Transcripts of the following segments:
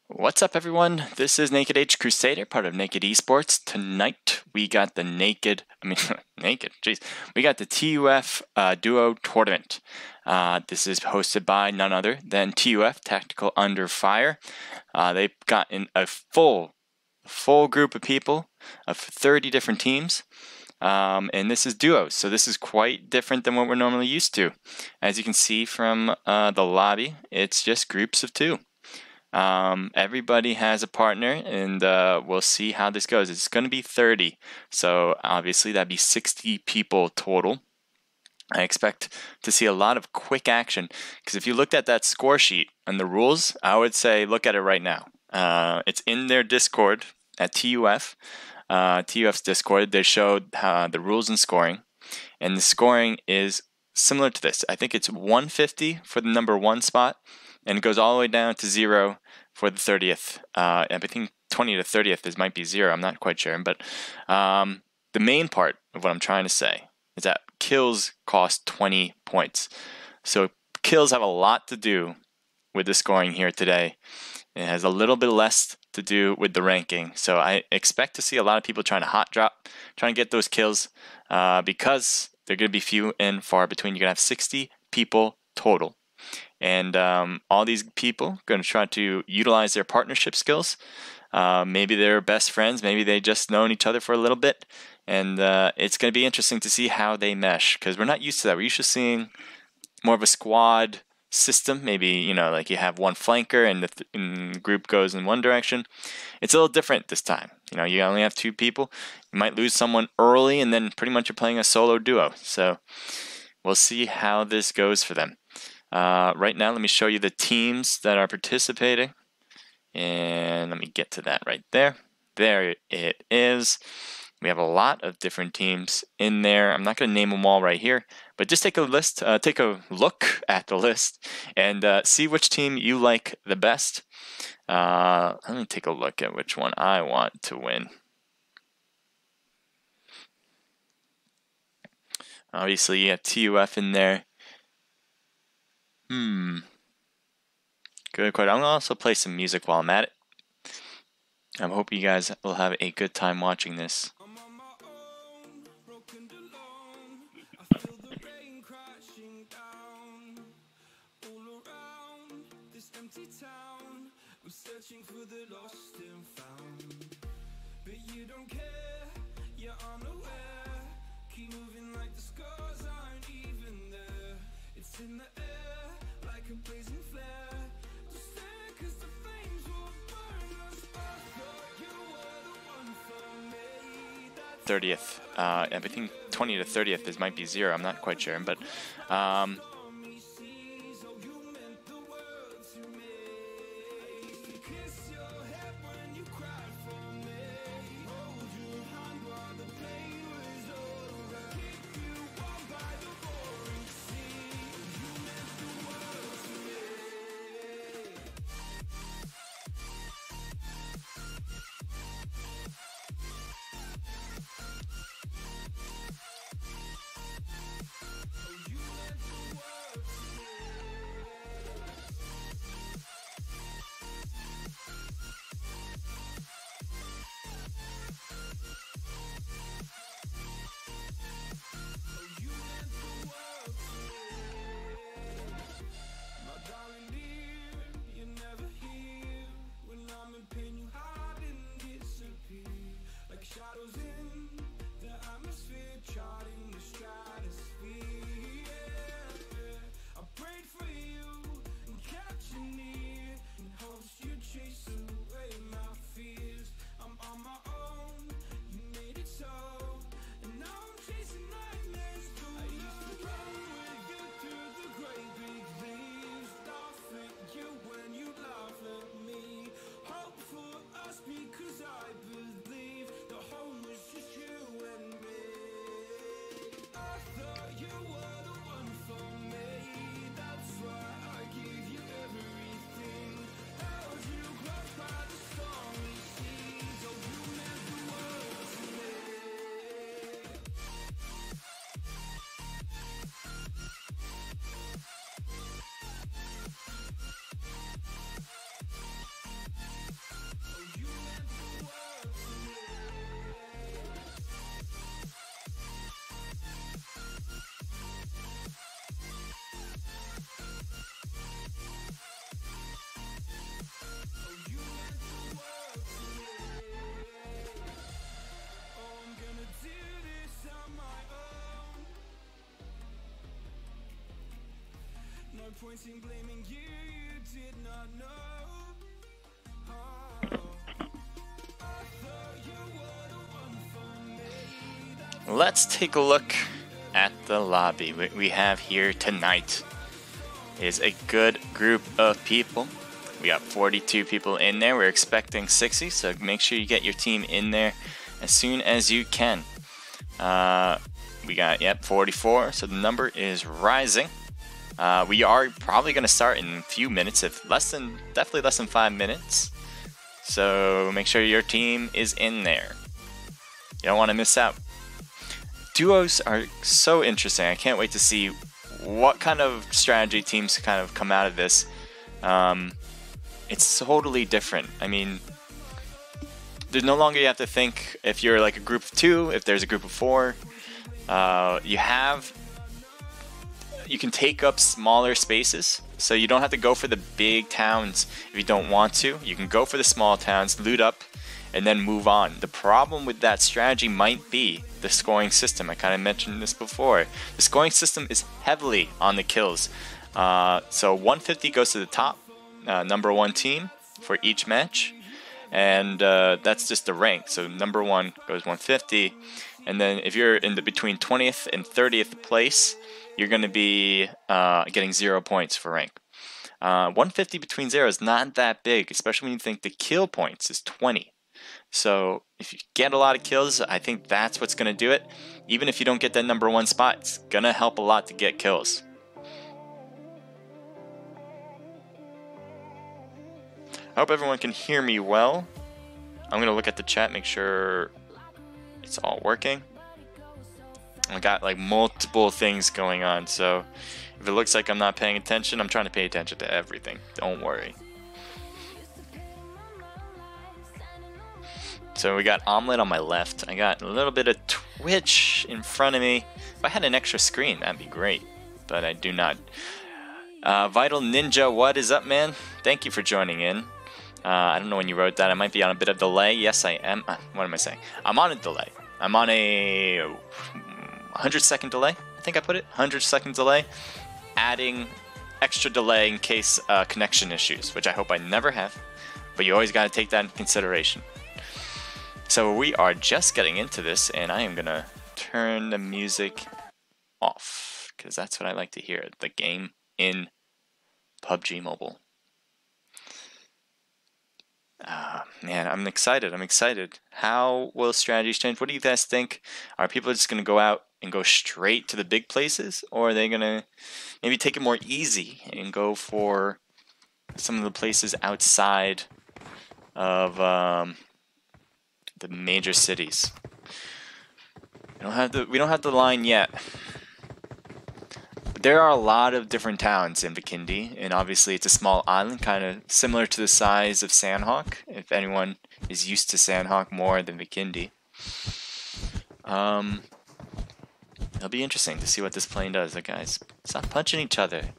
What's up, everyone? This is Naked H Crusader, part of Naked eSports. Tonight we got the we got the TuF Duo Tournament. This is hosted by none other than TuF Tactical Under Fire. They've gotten a full group of people of 30 different teams. And this is duos, so this is quite different than what we're normally used to. As you can see from the lobby, it's just groups of two. Everybody has a partner, and we'll see how this goes. It's going to be 30, so obviously that'd be 60 people total. I expect to see a lot of quick action, because if you looked at that score sheet and the rules, I would say look at it right now. It's in their Discord at TUF. TUF's Discord. They showed the rules and scoring, and the scoring is similar to this. I think it's 150 for the number 1 spot, and it goes all the way down to 0 for the 30th. I think 20 to 30th might be 0. I'm not quite sure. But the main part of what I'm trying to say is that kills cost 20 points. So kills have a lot to do with the scoring here today. It has a little bit less to do with the ranking. So I expect to see a lot of people trying to hot drop, trying to get those kills because they're going to be few and far between. You're going to have 60 people total. And all these people are going to try to utilize their partnership skills. Maybe they're best friends. Maybe they just known each other for a little bit. And it's going to be interesting to see how they mesh, because we're not used to that. We're used to seeing more of a squad system. Maybe, like you have one flanker and the group goes in one direction. It's a little different this time. You only have 2 people. You might lose someone early, and then pretty much you're playing a solo duo. So we'll see how this goes for them. Right now, let me show you the teams that are participating. And let me get to that right there. There it is. We have a lot of different teams in there. I'm not going to name them all right here, but just take a look at the list and see which team you like the best. Let me take a look at which one I want to win. Obviously, you have TUF in there. Good question. I'm going to also play some music while I'm at it. I hope you guys will have a good time watching this. I'm searching for the lost and found, but you don't care, you're unaware. Keep moving like the scars aren't even there. It's in the air like a blazing flare. Just stare, 'cause the flames will burn us. I thought you were the one for me. 30th. I think 20 to 30th might be 0. I'm not quite sure, but pointing, blaming you, you did not know. I thought you were the one for me. Let's take a look at the lobby. What we have here tonight is a good group of people. We got 42 people in there. We're expecting 60, so make sure you get your team in there as soon as you can. We got 44, so the number is rising. We are probably going to start in a few minutes, definitely less than 5 minutes. So make sure your team is in there. You don't want to miss out. Duos are so interesting. I can't wait to see what kind of strategy teams kind of come out of this. It's totally different. I mean, there's no longer you have to think if you're like a group of 2, if there's a group of 4. You can take up smaller spaces, so you don't have to go for the big towns if you don't want to. You can go for the small towns, loot up, and then move on. The problem with that strategy might be the scoring system. I kind of mentioned this before. The scoring system is heavily on the kills. So 150 goes to the top number 1 team for each match, and that's just the rank. So number 1 goes 150, and then if you're in the between 20th and 30th place, you're going to be getting 0 points for rank. 150 between 0 is not that big, especially when you think the kill points is 20. So if you get a lot of kills, I think that's what's going to do it. Even if you don't get that number 1 spot, it's going to help a lot to get kills. I hope everyone can hear me well. I'm going to look at the chat, make sure it's all working. I got like multiple things going on, so if it looks like I'm not paying attention, I'm trying to pay attention to everything. Don't worry. So we got Omelet on my left. I got a little bit of Twitch in front of me. If I had an extra screen, that'd be great, but I do not. Vital Ninja, what is up, man? Thank you for joining in. I don't know when you wrote that. I might be on a bit of delay. Yes, I am. What am I saying? I'm on a delay. I'm on a 100-second delay. I think I put it 100-second delay. Adding extra delay in case connection issues, which I hope I never have. But you always got to take that into consideration. So we are just getting into this, and I am going to turn the music off, because that's what I like to hear. The game in PUBG Mobile. Man, I'm excited. How will strategies change? What do you guys think? Are people just going to go out and go straight to the big places? Or are they going to maybe take it more easy and go for some of the places outside of the major cities? We don't have the line yet. There are a lot of different towns in Vikindi, and obviously it's a small island, kind of similar to the size of Sandhawk, if anyone is used to Sandhawk more than Vikindi. It'll be interesting to see what this plane does, guys. Stop punching each other.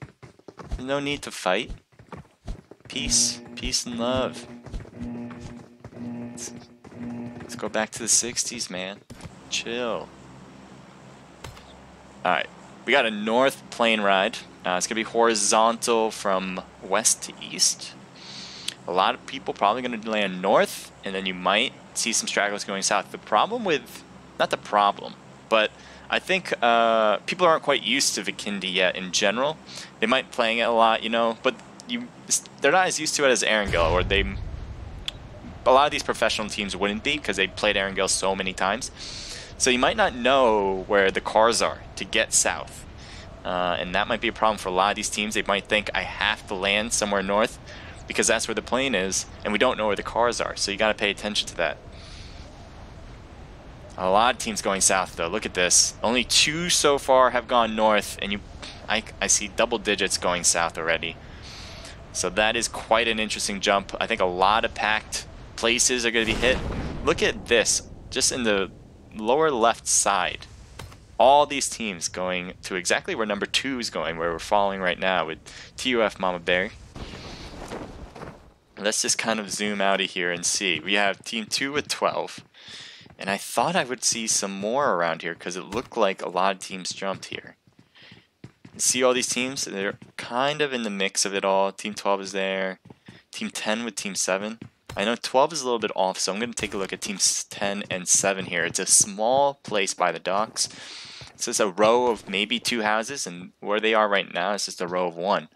There's no need to fight. Peace and love. Let's go back to the 60s, man. Chill. Alright. We got a north plane ride. It's going to be horizontal from west to east. A lot of people probably going to land north, and then you might see some stragglers going south. The problem with, not the problem, but I think people aren't quite used to Vikindi yet in general. They might be playing it a lot, you know, but they're not as used to it as Erangel, or a lot of these professional teams wouldn't be because they played Erangel so many times. So you might not know where the cars are to get south. And that might be a problem for a lot of these teams. They might think, I have to land somewhere north because that's where the plane is, and we don't know where the cars are. So you got to pay attention to that. A lot of teams going south, though. Look at this. Only 2 so far have gone north, and I see double digits going south already. So that is quite an interesting jump. I think a lot of packed places are going to be hit. Look at this. Just in the lower left side, all these teams going to exactly where number 2 is going, where we're falling right now with TUF Mama Bear. Let's just kind of zoom out of here and see. We have team 2 with 12, and I thought I would see some more around here because it looked like a lot of teams jumped here. See all these teams? They're kind of in the mix of it all. Team 12 is there. Team 10 with Team 7. I know 12 is a little bit off, so I'm going to take a look at Teams 10 and 7 here. It's a small place by the docks. It's just a row of maybe 2 houses, and where they are right now is just a row of 1.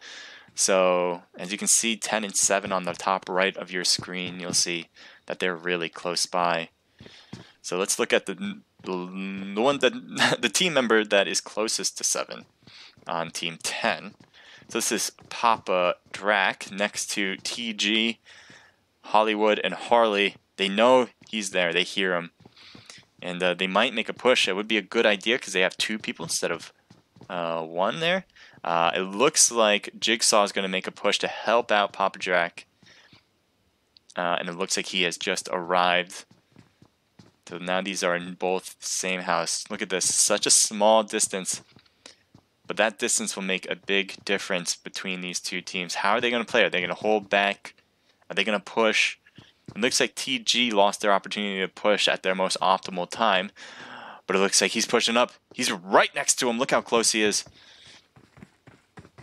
So, as you can see, 10 and 7 on the top right of your screen, you'll see that they're really close by. So let's look at the one that the team member that is closest to 7 on Team 10. So this is Papa Drac next to TG, Hollywood, and Harley. They know he's there. They hear him. And they might make a push. It would be a good idea because they have 2 people instead of 1 there. It looks like Jigsaw is going to make a push to help out Papa Drac. And it looks like he has just arrived. So now these are in both the same house. Look at this. Such a small distance. But that distance will make a big difference between these 2 teams. How are they going to play? Are they going to hold back? Are they going to push? It looks like TG lost their opportunity to push at their most optimal time. But it looks like he's pushing up. He's right next to him. Look how close he is.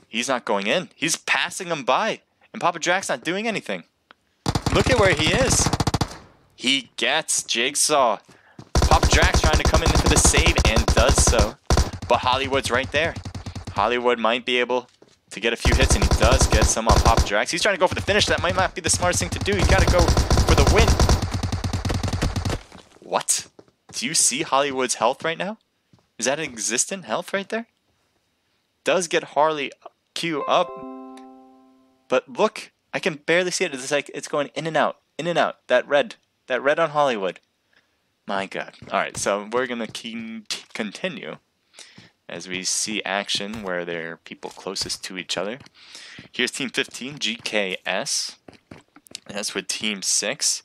He's not going in. He's passing him by. And Papa Drac's not doing anything. Look at where he is. He gets Jigsaw. Papa Drac's trying to come in for the save and does so. But Hollywood's right there. Hollywood might be able to get a few hits, and he does get some on Papa Drax. He's trying to go for the finish. That might not be the smartest thing to do. You got to go for the win. What? Do you see Hollywood's health right now? Is that an existent health right there? Does get Harley Q up. But look, I can barely see it. It's like it's going in and out, in and out. That red on Hollywood. My God. All right, so we're going to continue as we see action where there are people closest to each other. Here's Team 15, GKS. That's with Team 6.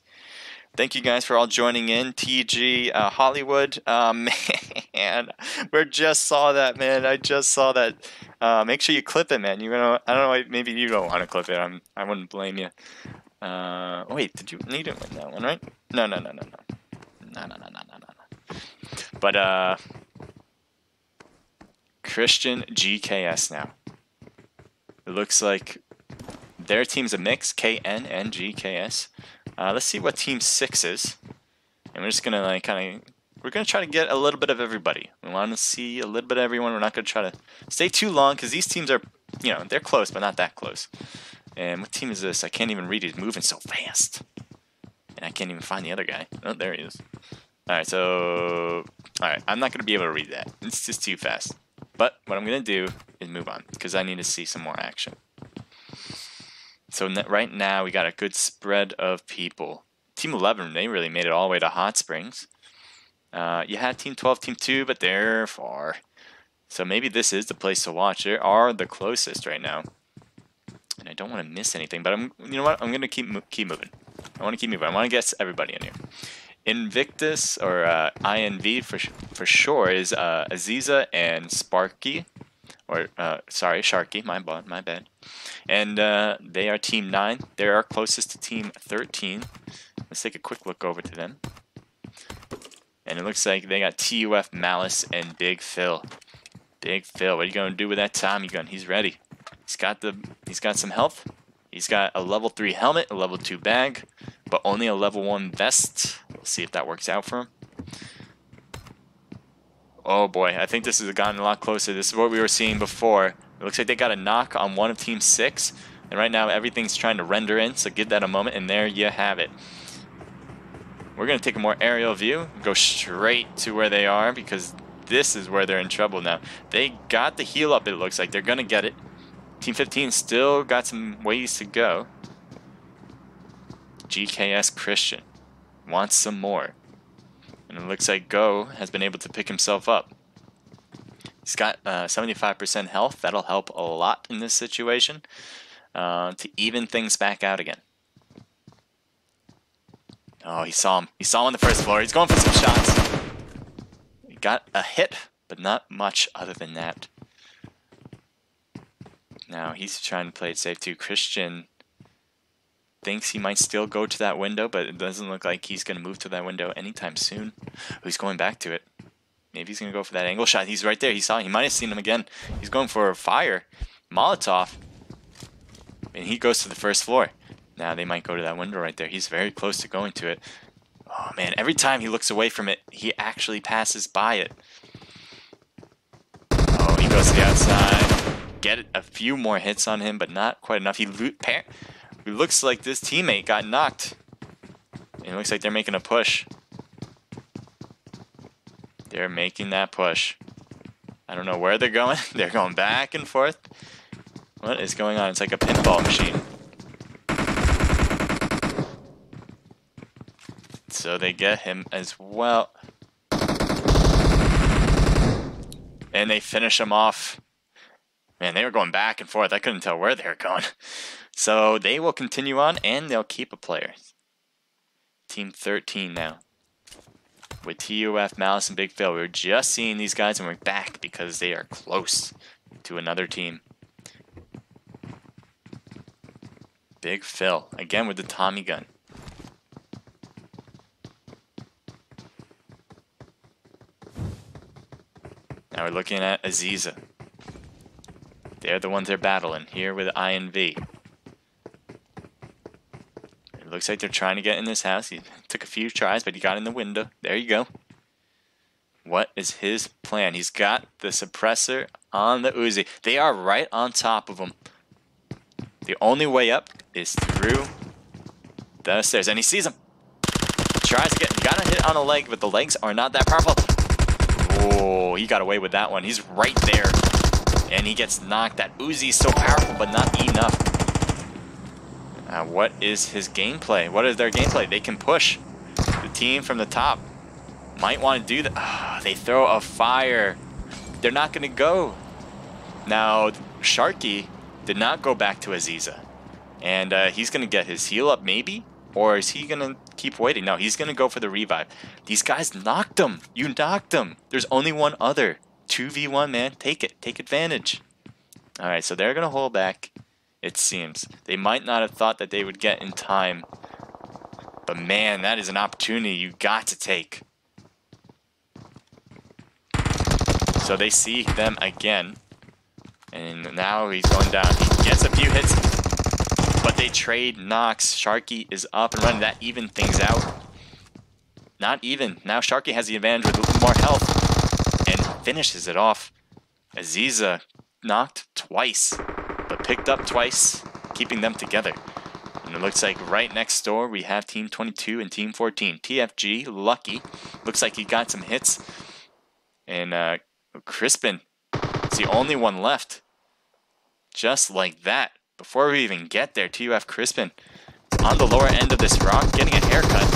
Thank you guys for all joining in. TG, Hollywood, man, we just saw that, man. I just saw that. Make sure you clip it, man. I don't know, maybe you don't want to clip it. I wouldn't blame you. Wait, you didn't win that one, right? No. But Christian GKS now. It looks like their team's a mix, KN and GKS. Let's see what Team 6 is. And we're just going to we're going to try to get a little bit of everybody. We want to see a little bit of everyone. We're not going to try to stay too long because these teams are, they're close, but not that close. And what team is this? I can't even read. He's moving so fast. And I can't even find the other guy. Oh, there he is. Alright, I'm not going to be able to read that. It's just too fast. But what I'm going to do is move on because I need to see some more action. So right now we got a good spread of people. Team 11, they really made it all the way to Hot Springs. You had Team 12, Team 2, but they're far. So maybe this is the place to watch. They are the closest right now. And I don't want to miss anything, but you know what? I'm going to keep moving. I want to keep moving. I want to get everybody in here. Invictus, or INV for sure, is Aziza and Sparky. Or, sorry, Sharky, my bad. And they are Team 9. They are closest to Team 13. Let's take a quick look over to them. And it looks like they got TUF, Malice, and Big Phil. Big Phil, what are you going to do with that Tommy gun? He's ready. He's got some health. He's got a level 3 helmet, a level 2 bag, but only a level 1 vest. We'll see if that works out for him. Oh boy, I think this has gotten a lot closer. This is what we were seeing before. It looks like they got a knock on one of Team 6. And right now everything's trying to render in, so give that a moment, and there you have it. We're going to take a more aerial view, go straight to where they are, because this is where they're in trouble now. They got the heal up, it looks like. They're going to get it. Team 15 still got some ways to go. GKS Christian wants some more. And it looks like Go has been able to pick himself up. He's got 75% health. That'll help a lot in this situation to even things back out again. Oh, he saw him. He saw him on the first floor. He's going for some shots. He got a hit, but not much other than that. Now he's trying to play it safe too. Christian thinks he might still go to that window, but it doesn't look like he's going to move to that window anytime soon. Oh, he's going back to it. Maybe he's going to go for that angle shot. He's right there. He saw. He might have seen him again. He's going for a fire. Molotov. And he goes to the first floor. Now they might go to that window right there. He's very close to going to it. Oh, man. Every time he looks away from it, he actually passes by it. Oh, he goes to the outside. Get a few more hits on him, but not quite enough. He looks like this teammate got knocked. It looks like they're making a push. They're making that push. I don't know where they're going. They're going back and forth. What is going on? It's like a pinball machine. So they get him as well. And they finish him off. Man, they were going back and forth. I couldn't tell where they were going. So they will continue on, and they'll keep a player. Team 13 now. With TUF, Malice, and Big Phil. We were just seeing these guys, and we're back because they are close to another team. Big Phil, again with the Tommy gun. Now we're looking at Aziza. They're the ones they're battling here with INV. It looks like they're trying to get in this house. He took a few tries, but he got in the window. There you go. What is his plan? He's got the suppressor on the Uzi. They are right on top of him. The only way up is through the stairs, and he sees him. Tries to get, got a hit on a leg, but the legs are not that powerful. Oh, he got away with that one. He's right there, and he gets knocked. That Uzi is so powerful, but not enough. What is his gameplay? What is their gameplay? They can push. The team from the top might want to do that. Oh, they throw a fire. They're not going to go. Now, Sharky did not go back to Aziza. And he's going to get his heal up, maybe? Or is he going to keep waiting? No, he's going to go for the revive. These guys knocked him. You knocked him. There's only one other. 2v1, man. Take it. Take advantage. All right, so they're going to hold back, it seems. They might not have thought that they would get in time. But, man, that is an opportunity you got to take. So they see them again. And now he's going down. He gets a few hits. But they trade knocks. Sharky is up and running. That even things out. Not even. Now Sharky has the advantage with a little more health. And finishes it off. Aziza knocked twice. But picked up twice. Keeping them together. And it looks like right next door we have Team 22 and Team 14. TFG, Lucky. Looks like he got some hits. And Crispin is the only one left. Just like that. Before we even get there, TUF Crispin on the lower end of this rock, getting a haircut.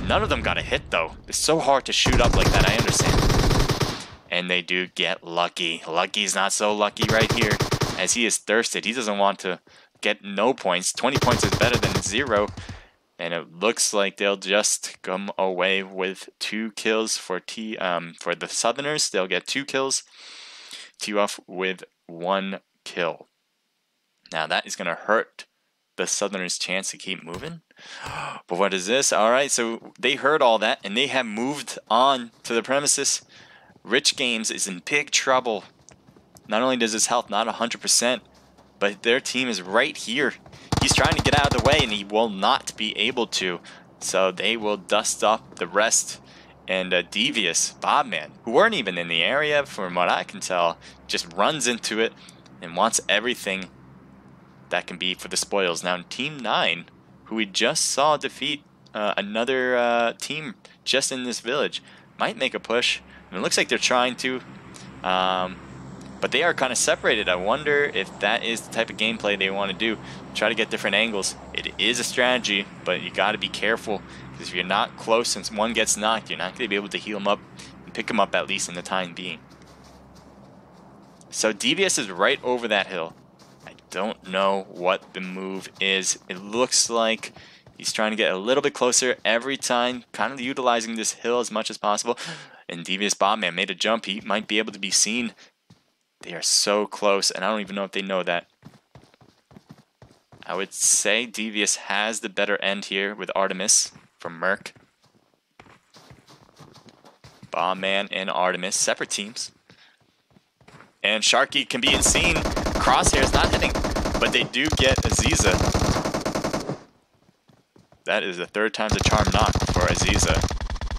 None of them got a hit, though. It's so hard to shoot up like that, I understand. And they do get Lucky. Lucky's not so lucky right here, as he is thirsted. He doesn't want to get no points. 20 points is better than 0. And it looks like they'll just come away with 2 kills for the Southerners. They'll get 2 kills. TUF with 1 kill. Now that is going to hurt the Southerners' chance to keep moving. But what is this? Alright, so they heard all that and they have moved on to the premises. Rich Games is in big trouble. Not only does his health not 100%, but their team is right here. He's trying to get out of the way and he will not be able to. So they will dust up the rest. And Devious, Bobman, who weren't even in the area from what I can tell, just runs into it and wants everything that can be for the spoils. Now, Team 9, who we just saw defeat another team just in this village, might make a push. And it looks like they're trying to, but they are kind of separated. I wonder if that is the type of gameplay they want to do. Try to get different angles. It is a strategy, but you got to be careful. Because if you're not close, since one gets knocked, you're not going to be able to heal him up and pick him up at least in the time being. So Devious is right over that hill. I don't know what the move is. It looks like he's trying to get a little bit closer every time, kind of utilizing this hill as much as possible. And Devious Bobman made a jump. He might be able to be seen. They are so close, and I don't even know if they know that. I would say Devious has the better end here with Artemis from Merc. Bombman and Artemis, separate teams. And Sharky can be seen. Crosshairs not hitting, but they do get Aziza. That is the third time's a charm knock for Aziza.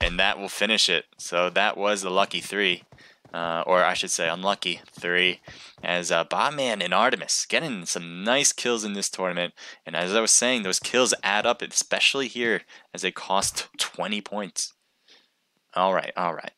And that will finish it. So that was the lucky 3. Or I should say unlucky 3. As Bombman and Artemis getting some nice kills in this tournament. And as I was saying, those kills add up, especially here, as they cost 20 points. Alright, alright.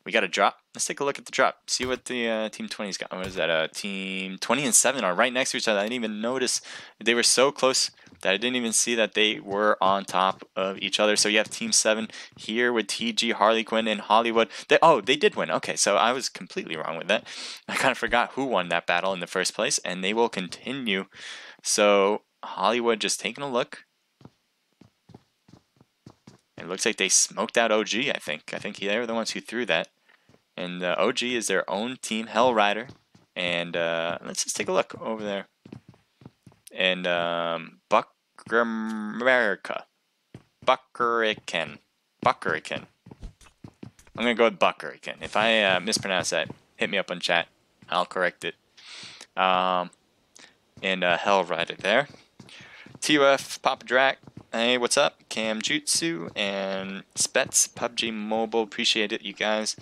We got a drop. Let's take a look at the drop. See what the Team 20's got. What is that? Team 20 and 7 are right next to each other. I didn't even notice. They were so close that I didn't even see that they were on top of each other. So you have Team 7 here with TG, Harley Quinn, and Hollywood. They did win. Okay, so I was completely wrong with that. I kind of forgot who won that battle in the first place, and they will continue. So Hollywood just taking a look. It looks like they smoked out OG, I think. I think they were the ones who threw that. And OG is their own team, Hell Rider. And let's just take a look over there. And Buckerican. I'm going to go with Buckerican. If I mispronounce that, hit me up on chat. I'll correct it. And Hell Rider there. TUF, Papa Drac. Hey, what's up? Cam Jutsu and Spets, PUBG Mobile. Appreciate it, you guys.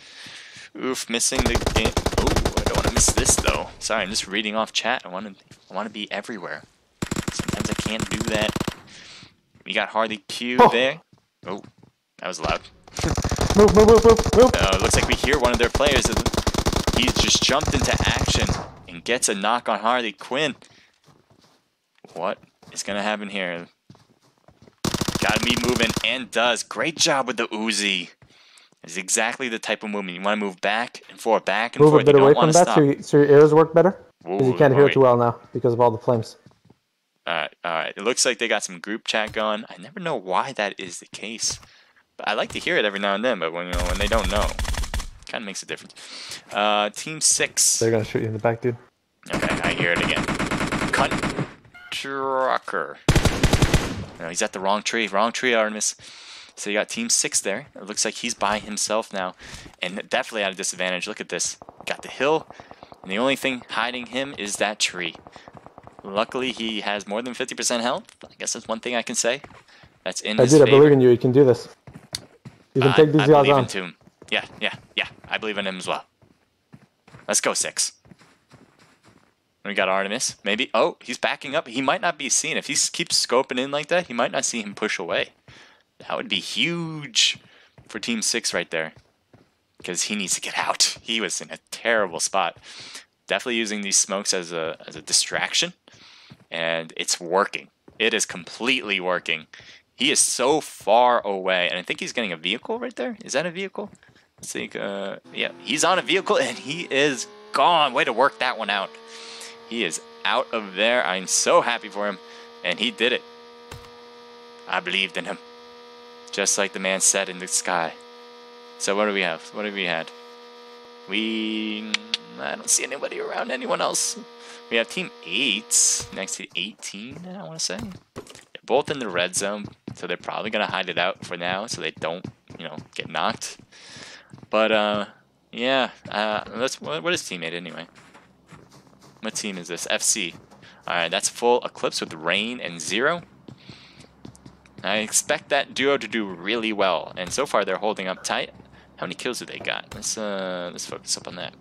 Oof, missing the game. Oh, I don't want to miss this though. Sorry, I'm just reading off chat. I want to be everywhere. Sometimes I can't do that. We got Harley Q there. Oh, that was loud. Move. It looks like we hear one of their players. He's just jumped into action and gets a knock on Harley Quinn. What is gonna happen here? Gotta be moving, and does. Great job with the Uzi. It's exactly the type of movement. You want to move back and forth, back and move forth. a bit You don't away want from to that stop. so your ears work better? Because you can't hear it wait. too well now because of all the flames. Alright. It looks like they got some group chat going. I never know why that is the case. But I like to hear it every now and then, but when they don't know, it kind of makes a difference. Team 6. They're going to shoot you in the back, dude. Okay, I hear it again. Cunt Trucker. No, he's at the wrong tree. Wrong tree, Artemis. So you got Team 6 there. It looks like he's by himself now. And definitely at a disadvantage. Look at this. Got the hill. And the only thing hiding him is that tree. Luckily, he has more than 50% health. I guess that's one thing I can say. That's in his favor. I believe in you. You can do this. You can take these guys on. I believe in him. Yeah. I believe in him as well. Let's go, 6. We got Artemis. Maybe. Oh, he's backing up. He might not be seen. If he keeps scoping in like that, he might not see him push away. That would be huge for Team 6 right there. Because he needs to get out. He was in a terrible spot. Definitely using these smokes as a distraction. And it's working. It is completely working. He is so far away. And I think he's getting a vehicle right there. Is that a vehicle? Let's see. Yeah, he's on a vehicle and he is gone. Way to work that one out. He is out of there. I'm so happy for him. And he did it. I believed in him. Just like the man said in the sky. So what do we have? What have we had? I don't see anybody around anyone else. We have Team 8 next to 18, I want to say. They're both in the red zone, so they're probably going to hide it out for now so they don't, get knocked. But, yeah. What is Team 8 anyway? What team is this? FC. Alright, that's full Eclipse with Rain and Zero. I expect that duo to do really well, and so far they're holding up tight. How many kills do they got? Let's focus up on that.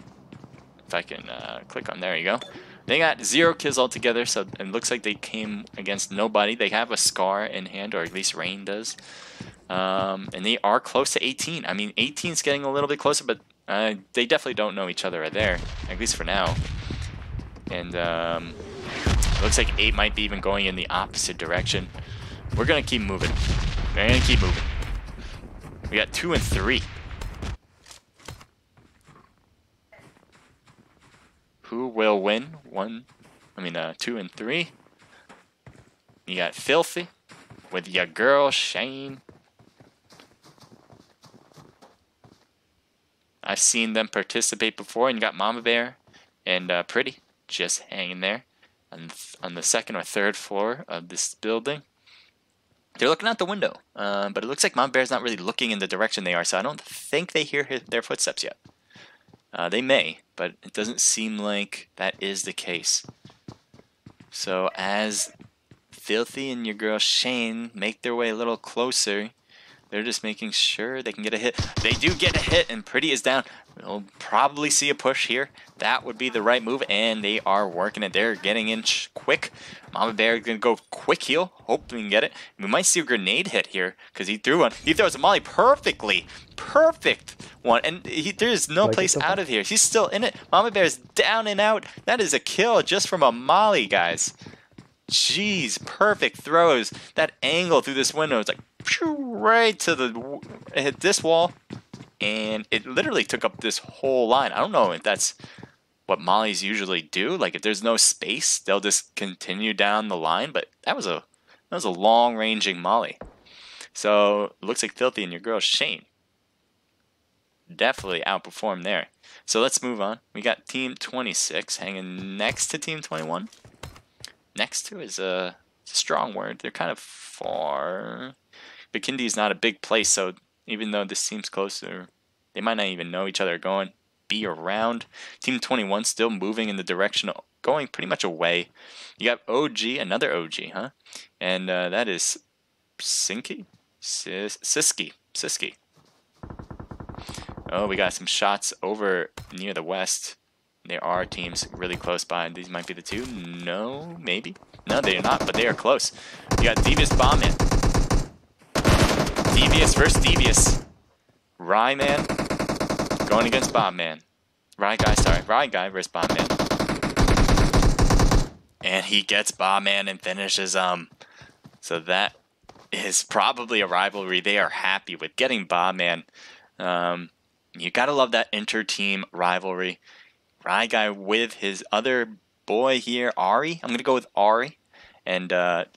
If I can click on, there you go. They got 0 kills altogether, so it looks like they came against nobody. They have a Scar in hand, or at least Rain does. And they are close to 18. I mean, 18 is getting a little bit closer, but they definitely don't know each other right there, at least for now. And it looks like 8 might be even going in the opposite direction. We're going to keep moving. We're going to keep moving. We got 2 and 3. Who will win? 2 and 3. You got Filthy with your girl Shane. I've seen them participate before, and you got Mama Bear and Pretty just hanging there on the second or third floor of this building. They're looking out the window, but it looks like Mama Bear's not really looking in the direction they are, so I don't think they hear their footsteps yet. They may, but it doesn't seem like that is the case. So as Filthy and your girl Shane make their way a little closer, they're just making sure they can get a hit. They do get a hit, and Pretty is down. We'll probably see a push here. That would be the right move, and they are working it. They're getting in quick. Mama Bear is going to go quick heal. Hope we can get it. We might see a grenade hit here, because he threw one. He throws a molly perfectly. Perfect one. And there's no place out of here. He's still in it. Mama Bear's down and out. That is a kill just from a molly, guys. Jeez, perfect throws. That angle through this window is like right to the hit this wall, and it literally took up this whole line. I don't know if that's what mollies usually do. Like if there's no space, they'll just continue down the line. But that was a long ranging molly. So it looks like Filthy and your girl Shane definitely outperformed there. So let's move on. We got Team 26 hanging next to Team 21. Next to is a strong word. They're kind of far. Bikindi is not a big place, so even though this seems closer, they might not even know each other going be around. Team 21 still moving in the direction, going pretty much away. You got OG, another OG, huh? And that is Siski. Oh, we got some shots over near the west. There are teams really close by. These might be the two. No, maybe. No, they are not, but they are close. You got Devious Bombman. Devious versus Devious. Rye Man going against Bombman. Rye Guy versus Bombman. And he gets Bombman and finishes So that is probably a rivalry they are happy with. Getting Bombman. You gotta love that inter-team rivalry. Rye Guy with his other boy here, Ari. I'm going to go with Ari. And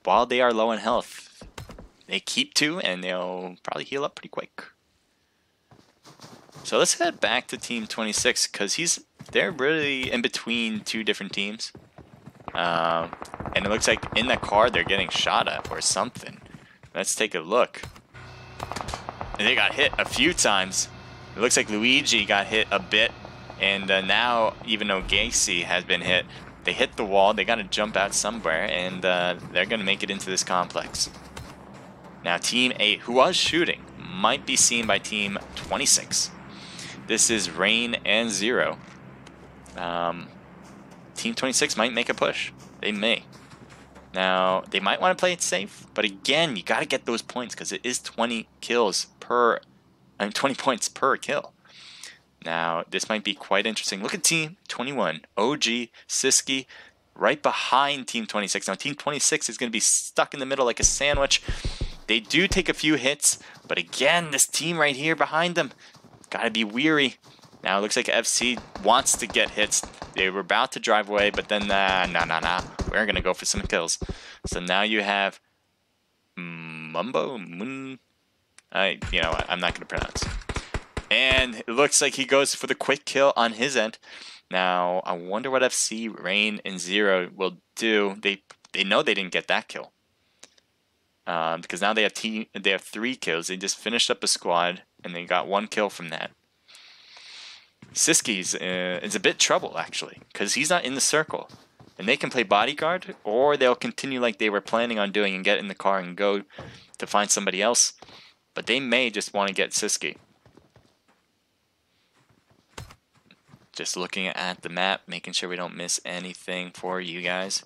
while they are low in health, they keep 2, and they'll probably heal up pretty quick. So let's head back to Team 26, because they're really in between 2 different teams. And it looks like in that car they're getting shot at or something. Let's take a look. And they got hit a few times. It looks like Luigi got hit a bit. And now, even though Gacy has been hit, they hit the wall. They got to jump out somewhere, and they're going to make it into this complex. Now, Team 8, who was shooting, might be seen by Team 26. This is Rain and Zero. Team 26 might make a push. They may. Now, they might want to play it safe, but again, you got to get those points because it is 20 kills per, 20 points per kill. Now, this might be quite interesting. Look at Team 21. OG, Siski, right behind Team 26. Now, Team 26 is going to be stuck in the middle like a sandwich. They do take a few hits, but again, this team right here behind them, got to be weary. Now, it looks like FC wants to get hits. They were about to drive away, but then, nah. We're going to go for some kills. So now you have Mumbo, I'm not going to pronounce. And it looks like he goes for the quick kill on his end. Now, I wonder what FC, Rain, and Zero will do. They know they didn't get that kill. Because now they have 3 kills. They just finished up a squad, and they got 1 kill from that. Siski's is a bit trouble, actually, because he's not in the circle. And they can play bodyguard, or they'll continue like they were planning on doing and get in the car and go to find somebody else. But they may just want to get Siski. Just looking at the map, making sure we don't miss anything for you guys.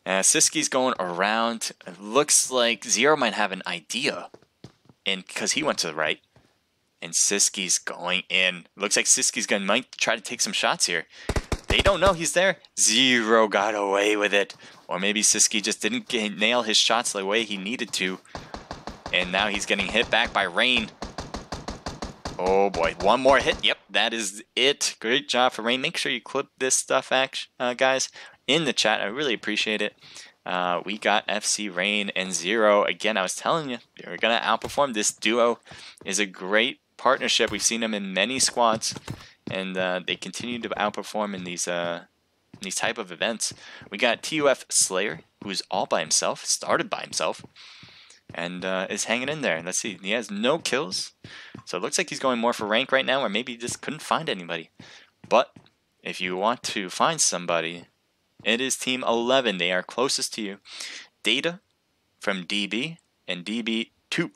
Siski's going around. It looks like Zero might have an idea, and because he went to the right, and Siski's going in. Looks like Siski's might try to take some shots here. They don't know he's there. Zero got away with it, or maybe Siski just didn't nail his shots the way he needed to, and now he's getting hit back by Rain. Oh boy, 1 more hit. Yep, that is it. Great job for Rain. Make sure you clip this stuff, guys, in the chat. I really appreciate it. We got FC, Rain, and Zero. Again, I was telling you, they're going to outperform. This duo is a great partnership. We've seen them in many squads, and they continue to outperform in these type of events. We got TUF Slayer, who's all by himself, started by himself. and is hanging in there. Let's see. He has no kills. So it looks like he's going more for rank right now, or maybe he just couldn't find anybody. But if you want to find somebody, it is Team 11. They are closest to you. Data from DB and DB TuF.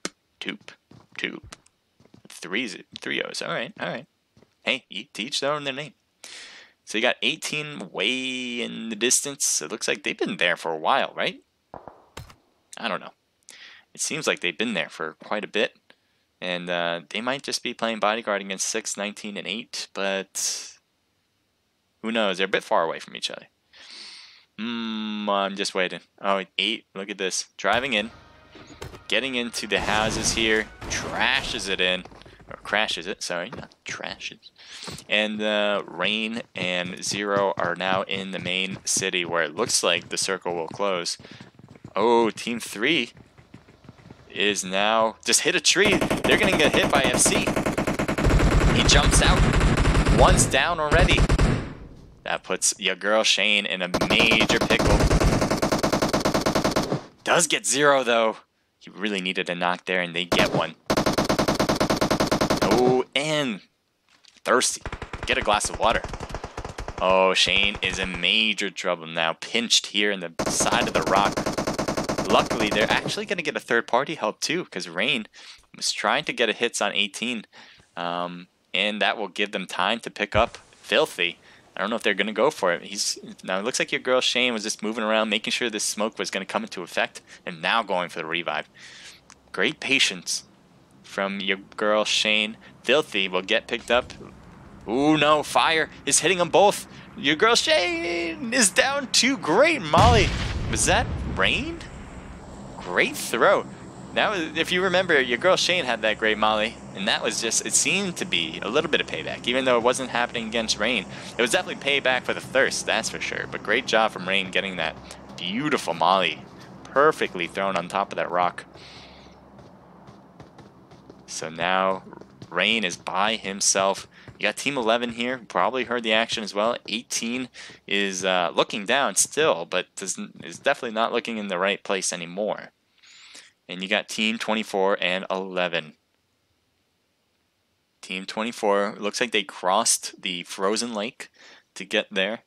Three O's. All right. Hey, each their own their name. So you got 18 way in the distance. It looks like they've been there for a while, right? I don't know. It seems like they've been there for quite a bit. And they might just be playing bodyguard against 6, 19, and 8. But who knows? They're a bit far away from each other. I'm just waiting. Oh, 8. Look at this. Driving in. Getting into the houses here. Trashes it in. Or crashes it. Sorry, not trashes. And Rain and Zero are now in the main city where it looks like the circle will close. Oh, Team 3 is now just hit a tree. They're going to get hit by FC. He jumps out. One's down already. That puts your girl Shane in a major pickle. Does get 0 though. He really needed a knock there, and they get one. Oh, and thirsty. Get a glass of water. Oh, Shane is in major trouble now. Pinched here in the side of the rock. Luckily, they're actually going to get a third-party help too, because Rain was trying to get a hits on 18. And that will give them time to pick up Filthy. I don't know if they're going to go for it. Now it looks like your girl Shane was just moving around, making sure this smoke was going to come into effect, and now going for the revive. Great patience from your girl Shane. Filthy will get picked up. Ooh, no, fire is hitting them both. Your girl Shane is down 2. Great molly. Was that Rain? Great throw. Now, if you remember, your girl Shane had that great molly, and that was just, it seemed to be a little bit of payback, even though it wasn't happening against Rain. It was definitely payback for the thirst, that's for sure. But great job from Rain getting that beautiful molly, perfectly thrown on top of that rock. So now Rain is by himself. You got Team 11 here, probably heard the action as well. 18 is looking down still, but is definitely not looking in the right place anymore. And you got Team 24 and 11. Team 24, looks like they crossed the frozen lake to get there.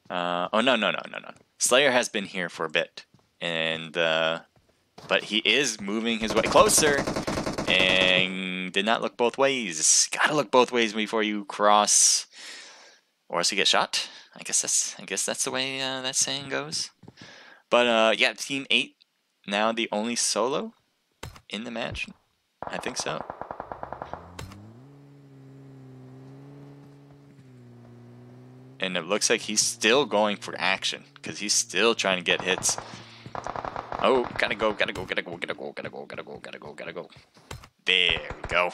Oh, no. Slayer has been here for a bit. And, but he is moving his way closer. And did not look both ways. Gotta look both ways before you cross, or else you get shot. I guess that's the way that saying goes. But yeah, Team 8 now the only solo in the match. I think so. And it looks like he's still going for action because he's still trying to get hits. Oh, gotta go. There we go.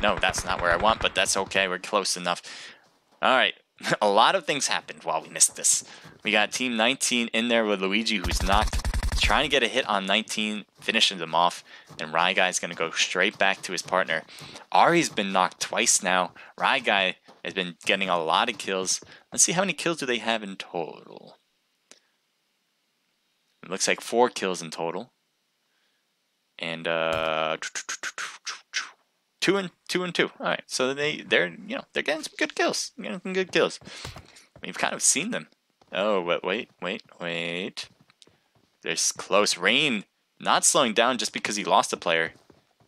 No, that's not where I want, but that's okay. We're close enough. All right. A lot of things happened while we missed this. We got Team 19 in there with Luigi, who's knocked. Trying to get a hit on 19, finishing them off. And Rai Guy's going to go straight back to his partner. Ari's been knocked twice now. Rai Guy has been getting a lot of kills. Let's see how many kills do they have in total. It looks like 4 kills in total. And 2 and 2. All right, so they're getting some good kills. We've kind of seen them. Oh, wait. There's close. Rain not slowing down just because he lost a player.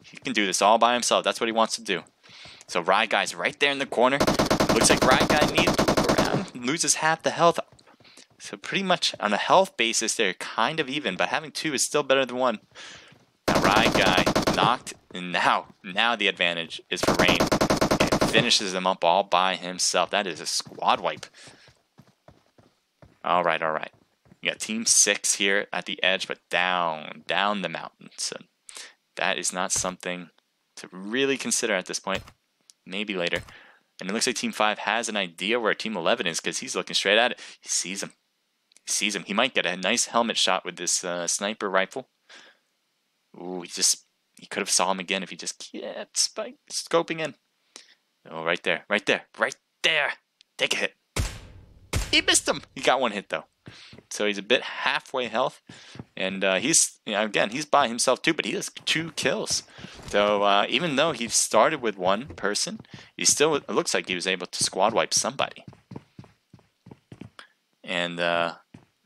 He can do this all by himself. That's what he wants to do. So Rai Guy's right there in the corner. Looks like Rai Guy needs to look around. Loses half the health. So pretty much on a health basis, they're kind of even. But having 2 is still better than 1. Now Rai Guy knocked. And now the advantage is for Rain. And finishes him up all by himself. That is a squad wipe. All right. You got Team 6 here at the edge, but down the mountain. So that is not something to really consider at this point. Maybe later. And it looks like Team 5 has an idea where Team 11 is because he's looking straight at it. He sees him. He might get a nice helmet shot with this sniper rifle. Ooh, he could have saw him again if he just kept scoping in. Oh, right there. Take a hit. He missed him. He got 1 hit though. so he's a bit halfway health. And he's, again, he's by himself too, but he has 2 kills. So even though he started with 1 person, he still, it looks like he was able to squad wipe somebody. And it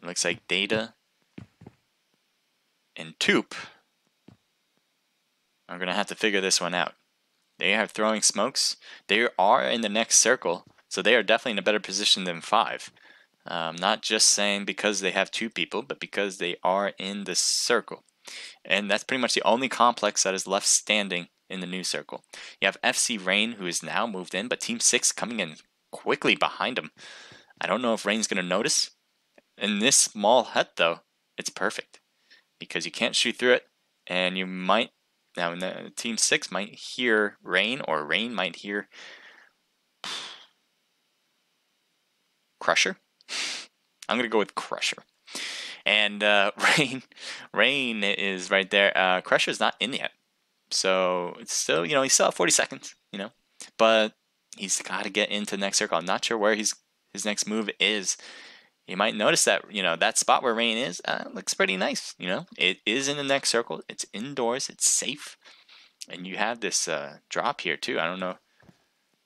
looks like Data and TuF are going to have to figure this one out. They are throwing smokes. They are in the next circle, so they are definitely in a better position than 5. Not just saying because they have 2 people, but because they are in the circle. And that's pretty much the only complex that is left standing in the new circle. You have FC Rain, who is now moved in, but Team 6 coming in quickly behind him. I don't know if Rain's going to notice. In this small hut, though, it's perfect, because you can't shoot through it, and you might, now Team 6 might hear Rain, or Rain might hear Crusher. I'm going to go with Crusher. And Rain is right there. Crusher's not in yet. So it's still, he's still at 40 seconds, But he's got to get into the next circle. I'm not sure where his next move is. You might notice that, that spot where Rain is looks pretty nice, It is in the next circle. It's indoors. It's safe. And you have this drop here, too. I don't know.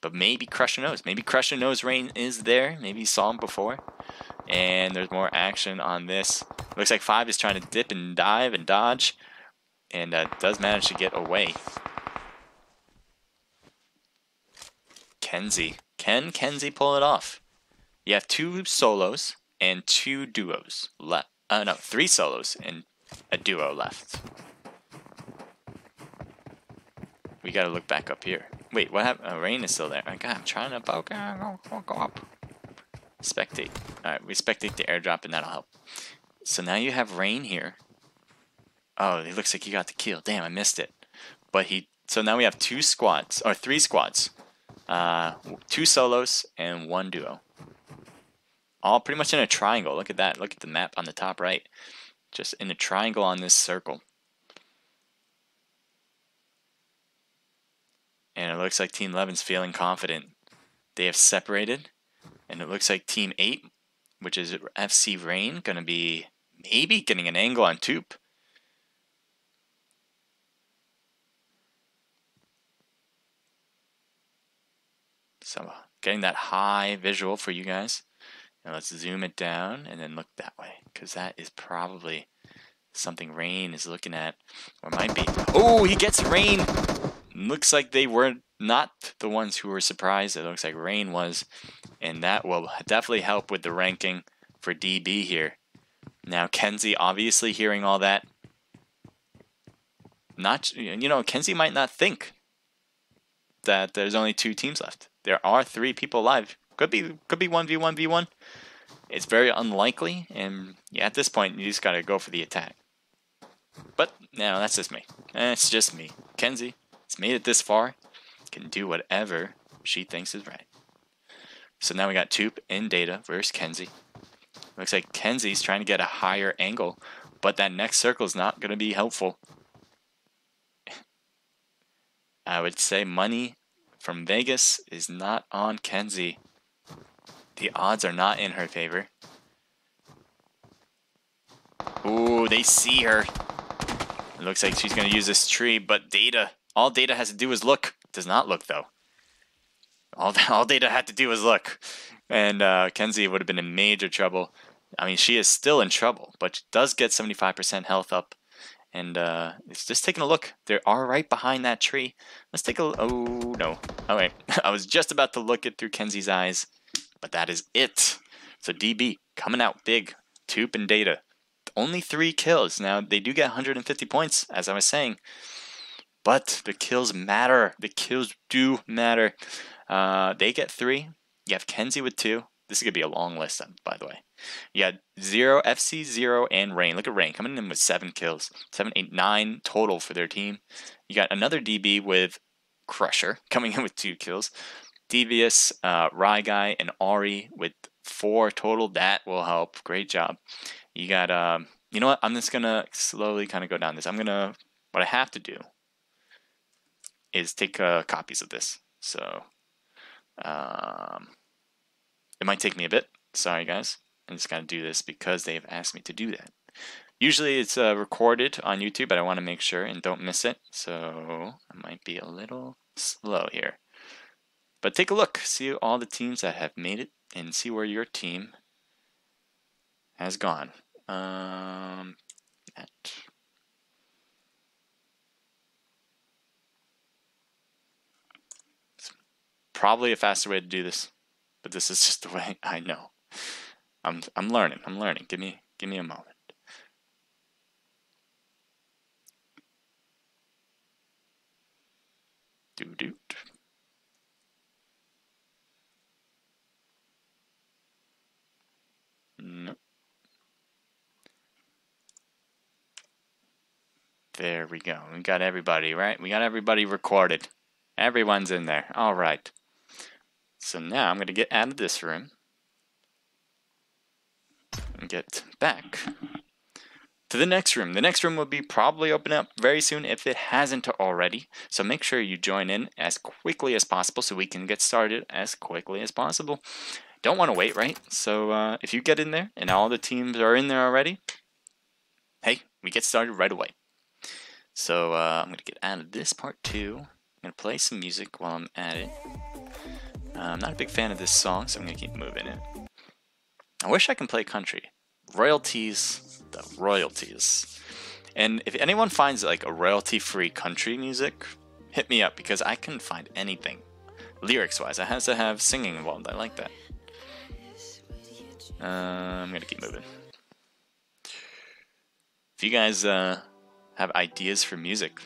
But maybe Crusher knows. Maybe Crusher knows Rain is there. Maybe he saw him before. And there's more action on this. Looks like 5 is trying to dip and dive and dodge. And does manage to get away. Kenzie. Can Kenzie pull it off? You have 2 solos and 2 duos left. No, 3 solos and a duo left. We gotta look back up here. Wait, what happened? Rain is still there. Oh, God, I'm trying to poke. Go up. Spectate. Alright, we spectate the airdrop and that'll help. So now you have Rain here. Oh, it looks like he got the kill. Damn, I missed it. But so now we have 2 squads, or 3 squads. 2 solos and 1 duo. All pretty much in a triangle. Look at that. Look at the map on the top right. Just in a triangle on this circle. And it looks like Team 11's feeling confident. They have separated. And it looks like Team 8, which is FC Rain, going to be maybe getting an angle on TuF. So getting that high visual for you guys. Now let's zoom it down and then look that way, because that is probably something Rain is looking at, or might be. Oh, he gets Rain. Looks like they were not the ones who were surprised. It looks like Rain was, and that will definitely help with the ranking for DB here. Now Kenzie, obviously hearing all that, Kenzie might not think that there's only 2 teams left. There are 3 people alive. Could be 1v1v1. It's very unlikely, and yeah, at this point you just gotta go for the attack. But no, that's just me. It's just me. Kenzie has made it this far, can do whatever she thinks is right. So now we got TuF in Data versus Kenzie. Looks like Kenzie's trying to get a higher angle, but that next circle is not gonna be helpful. I would say money from Vegas is not on Kenzie. The odds are not in her favor. Ooh, they see her. It looks like she's going to use this tree, but Data, all Data has to do is look. Does not look, though. All Data had to do was look. And Kenzie would have been in major trouble. I mean, she is still in trouble, but she does get 75% health up. And it's just taking a look. They are right behind that tree. Let's take a look. Oh, no. All right. I was just about to look it through Kenzie's eyes, but that is it. So DB coming out big. TuF and Data. Only 3 kills. Now, they do get 150 points, as I was saying. But the kills matter. The kills do matter. They get 3. You have Kenzie with 2. This is going to be a long list, by the way. You got 0, FC, 0, and Rain. Look at Rain coming in with 7 kills. 7, 8, 9 total for their team. You got another DB with Crusher coming in with 2 kills. Devious, Rye Guy, and Ari with 4 total. That will help. Great job. You got, you know what? I'm just going to slowly kind of go down this. What I have to do is take copies of this. So, it might take me a bit. Sorry, guys. I just gotta do this because they've asked me to do that. Usually it's recorded on YouTube, but I want to make sure and don't miss it. So I might be a little slow here. But take a look, see all the teams that have made it, and see where your team has gone. It's probably a faster way to do this, but this is just the way I know. I'm learning. I'm learning. Give me a moment. Doot. Nope. There we go. We got everybody, right? We got everybody recorded. Everyone's in there. All right. So now I'm going to get out of this room and get back to the next room. The next room will be probably open up very soon if it hasn't already. So make sure you join in as quickly as possible so we can get started as quickly as possible. Don't want to wait, right? So if you get in there and all the teams are in there already, hey, we get started right away. So I'm going to get out of this part too. I'm going to play some music while I'm at it. I'm not a big fan of this song, so I'm going to keep moving it. I wish I can play country. Royalties, the royalties. And if anyone finds like a royalty-free country music, hit me up because I couldn't find anything. Lyrics-wise, it has to have singing involved. I like that. I'm going to keep moving. If you guys have ideas for music,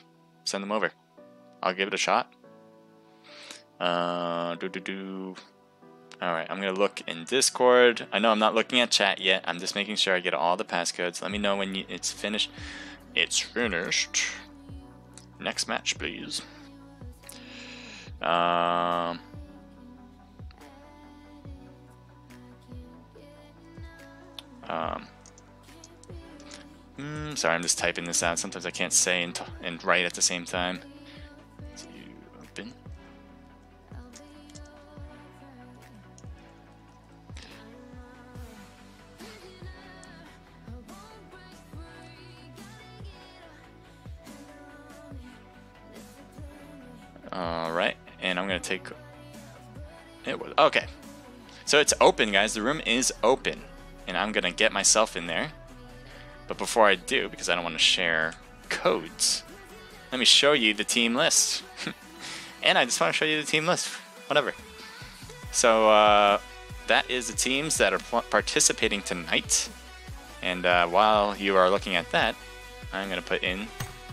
send them over. I'll give it a shot. Alright, I'm gonna look in Discord. I know I'm not looking at chat yet. I'm just making sure I get all the passcodes. Let me know when it's finished. It's finished. Next match, please. Sorry, I'm just typing this out. Sometimes I can't say and write at the same time. To open. Alright, and I'm gonna take it. Okay, so it's open, guys. The room is open, and I'm gonna get myself in there. But before I do, because I don't want to share codes, let me show you the team list. And I just want to show you the team list. Whatever. So that is the teams that are participating tonight. And while you are looking at that, I'm going to put in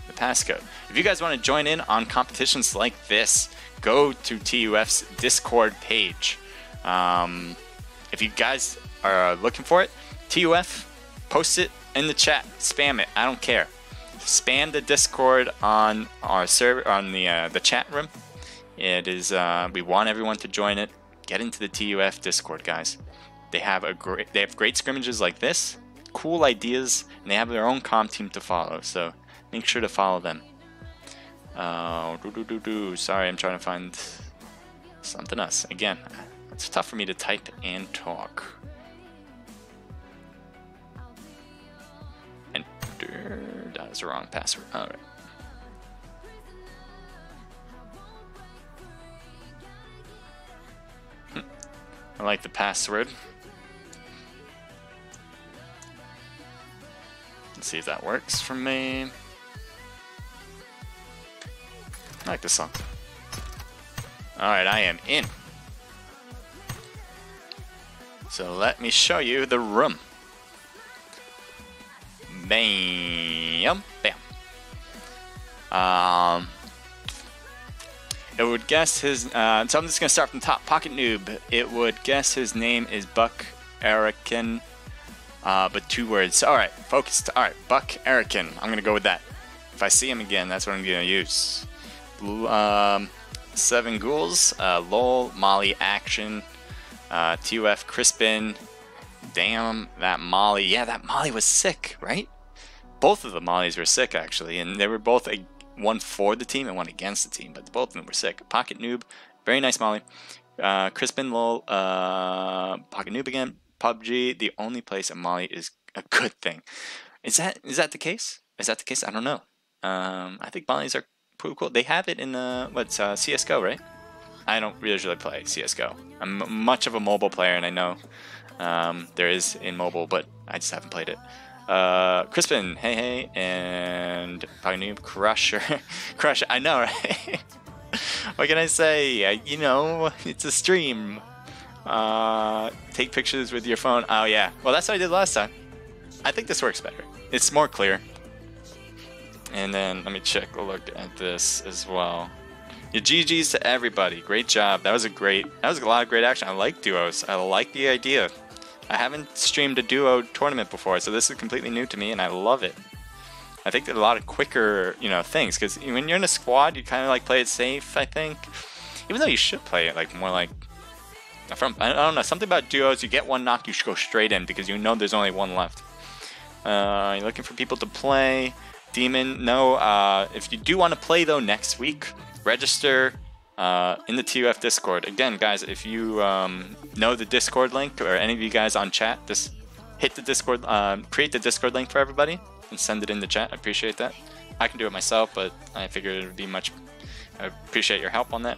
the passcode. If you guys want to join in on competitions like this, go to TUF's Discord page. If you guys are looking for it, TUF, post it in the chat, spam it. I don't care. Spam the Discord on our server, on the chat room. It is. We want everyone to join it. Get into the TUF Discord, guys. They have great scrimmages like this, cool ideas, and they have their own comp team to follow. So make sure to follow them. Sorry, I'm trying to find something else. Again, it's tough for me to type and talk. That is the wrong password. Alright. I like the password. Let's see if that works for me. I like this song. Alright, I am in. So let me show you the room. Bam, bam. It would guess his. So I'm just gonna start from the top. Pocket Noob. It would guess his name is Buck Erican, but 2 words. All right, focused. All right, Buck Erican. I'm gonna go with that. If I see him again, that's what I'm gonna use. 7 ghouls. Lol, Molly, action. TUF, Crispin. Damn, that Molly. Yeah, that Molly was sick, right? Both of the Mollys were sick, actually, and they were both one for the team and one against the team, but both of them were sick. Pocket Noob, very nice Molly. Crispin, Lol, Pocket Noob again. PUBG, the only place in Mali is a good thing. Is that the case? Is that the case? I don't know. I think Malis are pretty cool. They have it in CS:GO, right? I don't usually play CS:GO. I'm much of a mobile player, and I know there is in mobile, but I just haven't played it. Crispin, hey, and probably new Crusher. Crusher, I know, right? What can I say? You know, it's a stream. Take pictures with your phone. Oh yeah, well that's what I did last time. I think this works better. It's more clear. And then let me check a look at this as well. Yeah, GG's to everybody. Great job. That was a lot of great action. I like duos. I like the idea. I haven't streamed a duo tournament before, so this is completely new to me, and I love it. I think there are a lot of quicker, things, because when you're in a squad, you kind of like play it safe, I think. Even though you should play it like more like I don't know, something about duos. You get one knock, you should go straight in because you know there's only one left. You're looking for people to play. Demon, no. If you do want to play though next week, register in the TuF Discord. Again, guys, if you know the Discord link, or any of you guys on chat, just hit the Discord, create the Discord link for everybody and send it in the chat. I appreciate that. I can do it myself, but I figured it would be I appreciate your help on that.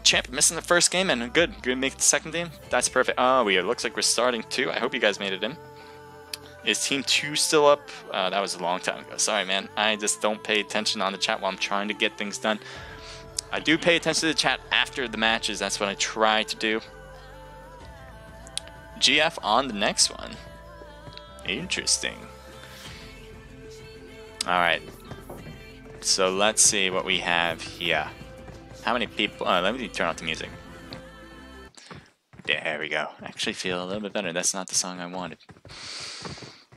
Champ missing the first game, and good make the second game. That's perfect. Oh, it looks like we're starting 2. I hope you guys made it in. Is Team 2 still up? That was a long time ago. Sorry, man. I just don't pay attention on the chat while I'm trying to get things done. I do pay attention to the chat after the matches. That's what I try to do. GF on the next one. Interesting. Alright. So let's see what we have here. How many people? Let me turn off the music. There we go. I actually feel a little bit better. That's not the song I wanted.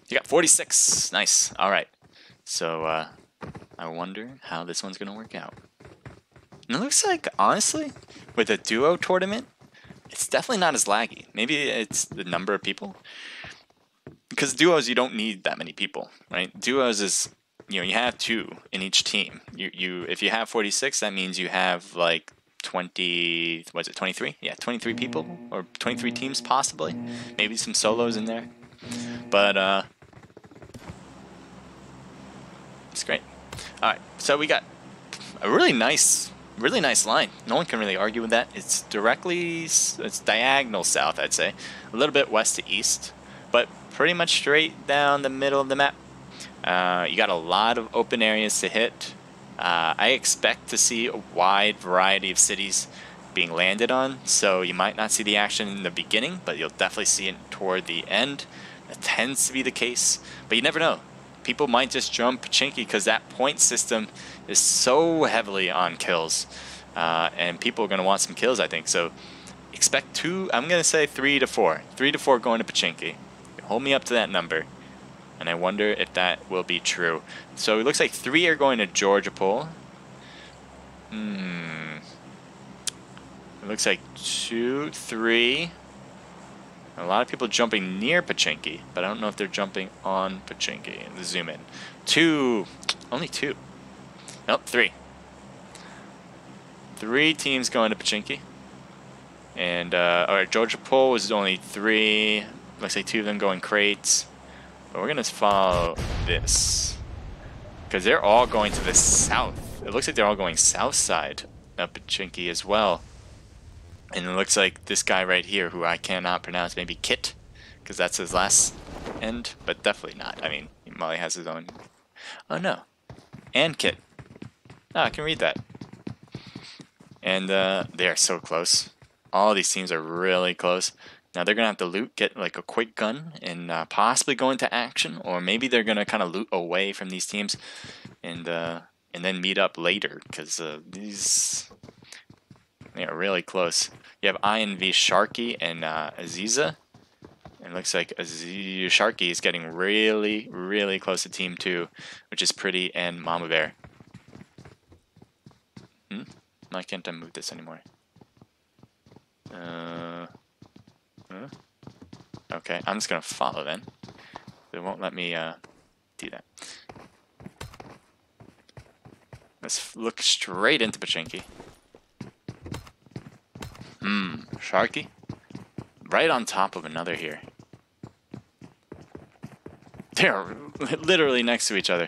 You got 46. Nice. All right. So I wonder how this one's going to work out. And it looks like, honestly, with a duo tournament, it's definitely not as laggy. Maybe it's the number of people. Because duos, you don't need that many people, right? Duos is, you have 2 in each team. If you have 46, that means you have like 20, was it 23? Yeah, 23 people, or 23 teams possibly. Maybe some solos in there. But it's great. All right, so we got a really nice line. No one can really argue with that. It's diagonal south, I'd say. A little bit west to east, but pretty much straight down the middle of the map. You got a lot of open areas to hit. I expect to see a wide variety of cities being landed on, so you might not see the action in the beginning, but you'll definitely see it toward the end. That tends to be the case, but you never know. People might just jump Pachinki because that point system is so heavily on kills, and people are going to want some kills, I think. So expect 2, I'm going to say 3 to 4. 3 to 4 going to Pachinki. Hold me up to that number. And I wonder if that will be true. So it looks like 3 are going to Georgia Pool. It looks like 2, 3. A lot of people jumping near Pachinki, but I don't know if they're jumping on Pachinki. Let's zoom in. 2. Only 2. Nope, 3. 3 teams going to Pachinki. And, alright, Georgia Pool was only 3. Looks like 2 of them going crates. But we're going to follow this. Because they're all going to the south. It looks like they're all going south side of Pachinki as well. And it looks like this guy right here, who I cannot pronounce, maybe Kit, because that's his last end, but definitely not. I mean, Molly has his own. Oh no. And Kit. Oh, I can read that. And they are so close. All these teams are really close. Now they're going to have to loot, get like a quick gun, and possibly go into action, or maybe they're going to kind of loot away from these teams and then meet up later, because they are really close. You have INV Sharky and Aziza. And it looks like Sharky is getting really, really close to Team 2, which is Pretty and Mama Bear. Why can't I move this anymore? Okay, I'm just going to follow then. They won't let me do that. Let's look straight into Pachinki. Sharky? right on top of another here. They're literally next to each other.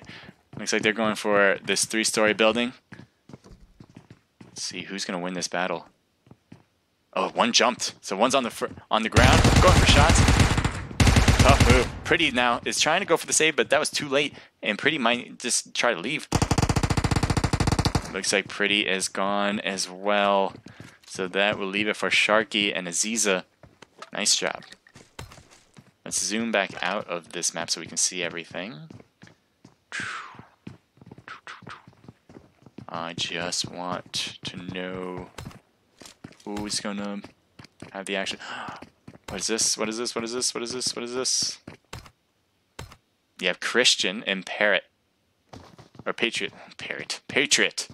Looks like they're going for this 3-story building. Let's see who's gonna win this battle. Oh, one jumped. So one's on the ground, going for shots. Tough move. Pretty now is trying to go for the save, but that was too late. And Pretty might just try to leave. Looks like Pretty is gone as well. So that will leave it for Sharky and Aziza. Nice job. Let's zoom back out of this map so we can see everything. I just want to know who's gonna have the action. What is this? What is this? What is this? What is this? What is this? You have Christian and Parrot. Or Patriot. Patriot.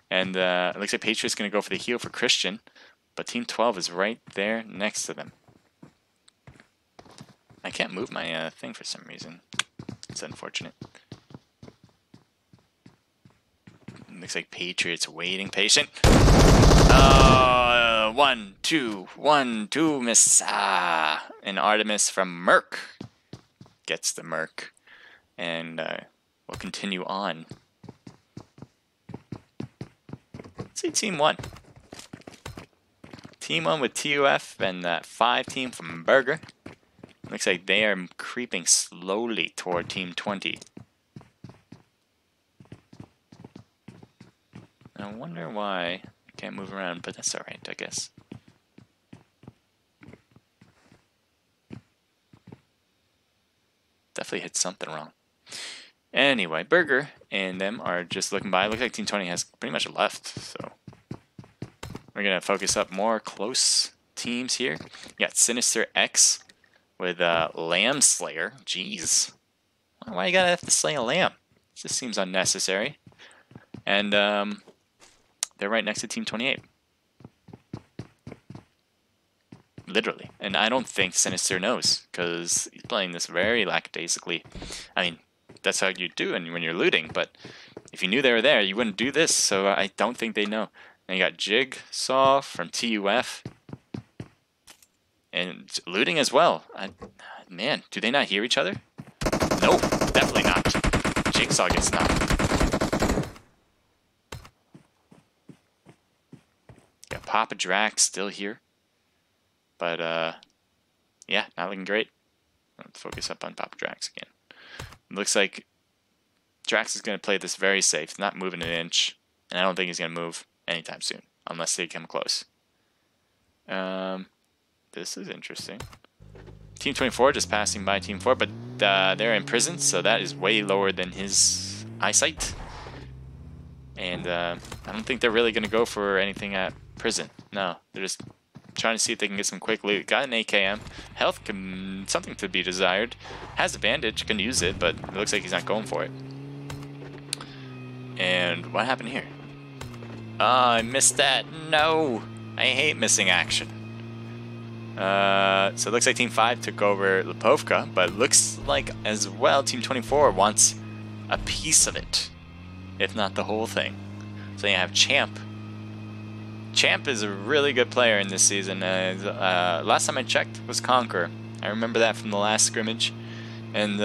And it looks like Patriot's gonna go for the heal for Christian. But Team 12 is right there next to them. I can't move my thing for some reason. It's unfortunate. Looks like Patriot's waiting patient. 1, 2, 1, 2, miss. And Artemis from Merc gets the Merc. And we'll continue on. Let's see Team 1. Team 1 with TUF and that 5 team from Burger. Looks like they are creeping slowly toward Team 20. I wonder why I can't move around, but that's alright, I guess. Definitely hit something wrong. Anyway, Burger and them are just looking by. Looks like Team 20 has pretty much left, so we're going to focus up more close teams here. You got Sinister X with Lamb Slayer. Jeez. Why you gotta have to slay a lamb? This just seems unnecessary. And they're right next to Team 28. Literally. And I don't think Sinister knows, because he's playing this very lackadaisically. I mean, that's how you do it when you're looting, but if you knew they were there, you wouldn't do this, so I don't think they know. And you got Jigsaw from TUF. And looting as well. Man, do they not hear each other? No, definitely not. Jigsaw gets knocked. Got Papa Drax still here. But, yeah, not looking great. Let's focus up on Papa Drax again. Looks like Drax is going to play this very safe, not moving an inch. And I don't think he's going to move anytime soon, unless they come close. This is interesting. Team 24 just passing by Team 4, but they're in prison, so that is way lower than his eyesight. And I don't think they're really going to go for anything at prison. No, they're just trying to see if they can get some quick loot. Got an AKM. Health, something to be desired. Has a bandage, can use it, but it looks like he's not going for it. And what happened here? Oh, I missed that. No! I hate missing action. So it looks like Team 5 took over Lipovka, but looks like as well Team 24 wants a piece of it, if not the whole thing. So you have Champ. Champ is a really good player in this season. Last time I checked was Conqueror. I remember that from the last scrimmage. And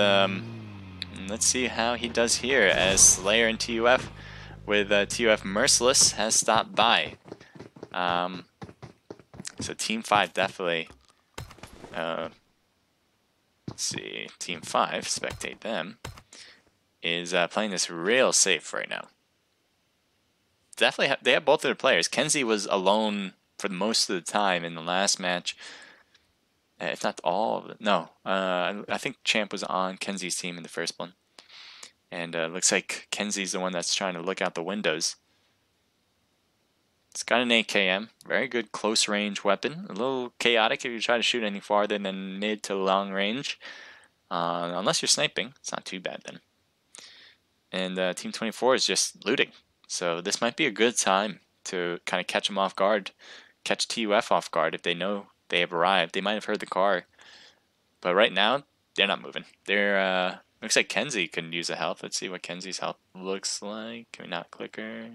let's see how he does here as Slayer and TUF with TUF Merciless has stopped by. So Team 5 definitely, let's see, Team 5, spectate them, is playing this real safe right now. Definitely, they have both of their players. Kenzie was alone for most of the time in the last match. If not all of it. No, I think Champ was on Kenzie's team in the first one. And looks like Kenzie's the one that's trying to look out the windows. It's got an AKM, very good close range weapon. A little chaotic if you try to shoot any farther than mid to long range. Unless you're sniping, it's not too bad then. And Team 24 is just looting. So this might be a good time to kind of catch them off guard. Catch TUF off guard if they know they have arrived. They might have heard the car. But right now, they're not moving. They're, looks like Kenzie can use a health. Let's see what Kenzie's health looks like. Can we not click her?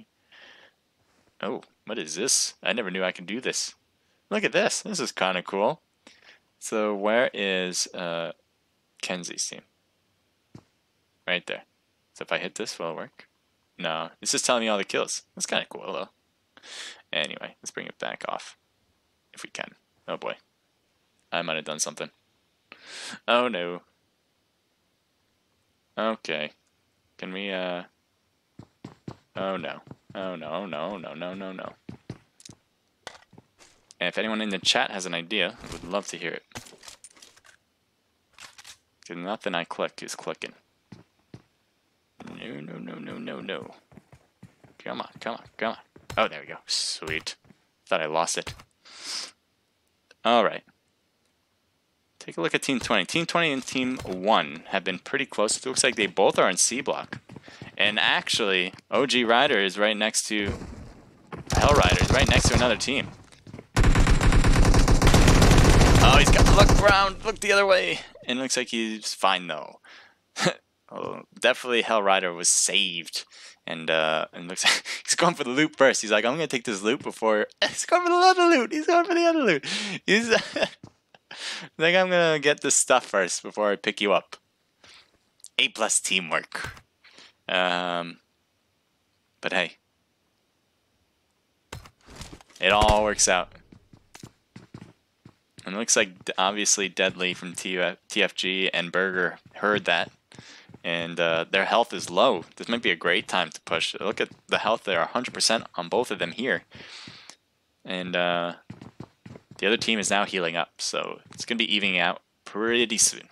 Oh, what is this? I never knew I could do this. Look at this. This is kind of cool. So where is Kenzie's team? Right there. So if I hit this, will it work? No, it's just telling me all the kills. That's kind of cool though. Anyway, let's bring it back off if we can. Oh boy, I might have done something. Oh no. Okay, can we? Oh no. Oh no. Oh no. No. No. No. No. And if anyone in the chat has an idea, I would love to hear it. Because nothing I click is clicking. No, no, no, no, no, no. Come on, come on, come on. Oh, there we go. Sweet. Thought I lost it. Alright. Take a look at Team 20. Team 20 and Team 1 have been pretty close. It looks like they both are in C block. And actually, OG Rider is right next to... Hell Rider is right next to another team. Oh, he's got to look around, look the other way. And it looks like he's fine though. Oh, definitely Hell Rider was saved. And looks like he's going for the loot first. He's like, I'm gonna take this loot before he's going for the other loot. He's going for the other loot. He's like, I'm gonna get this stuff first before I pick you up. A+ teamwork. But hey. It all works out. And it looks like obviously Deadly from TFG and Burger heard that. And their health is low. This might be a great time to push. Look at the health there, 100% on both of them here. And the other team is now healing up, so it's going to be evening out pretty soon.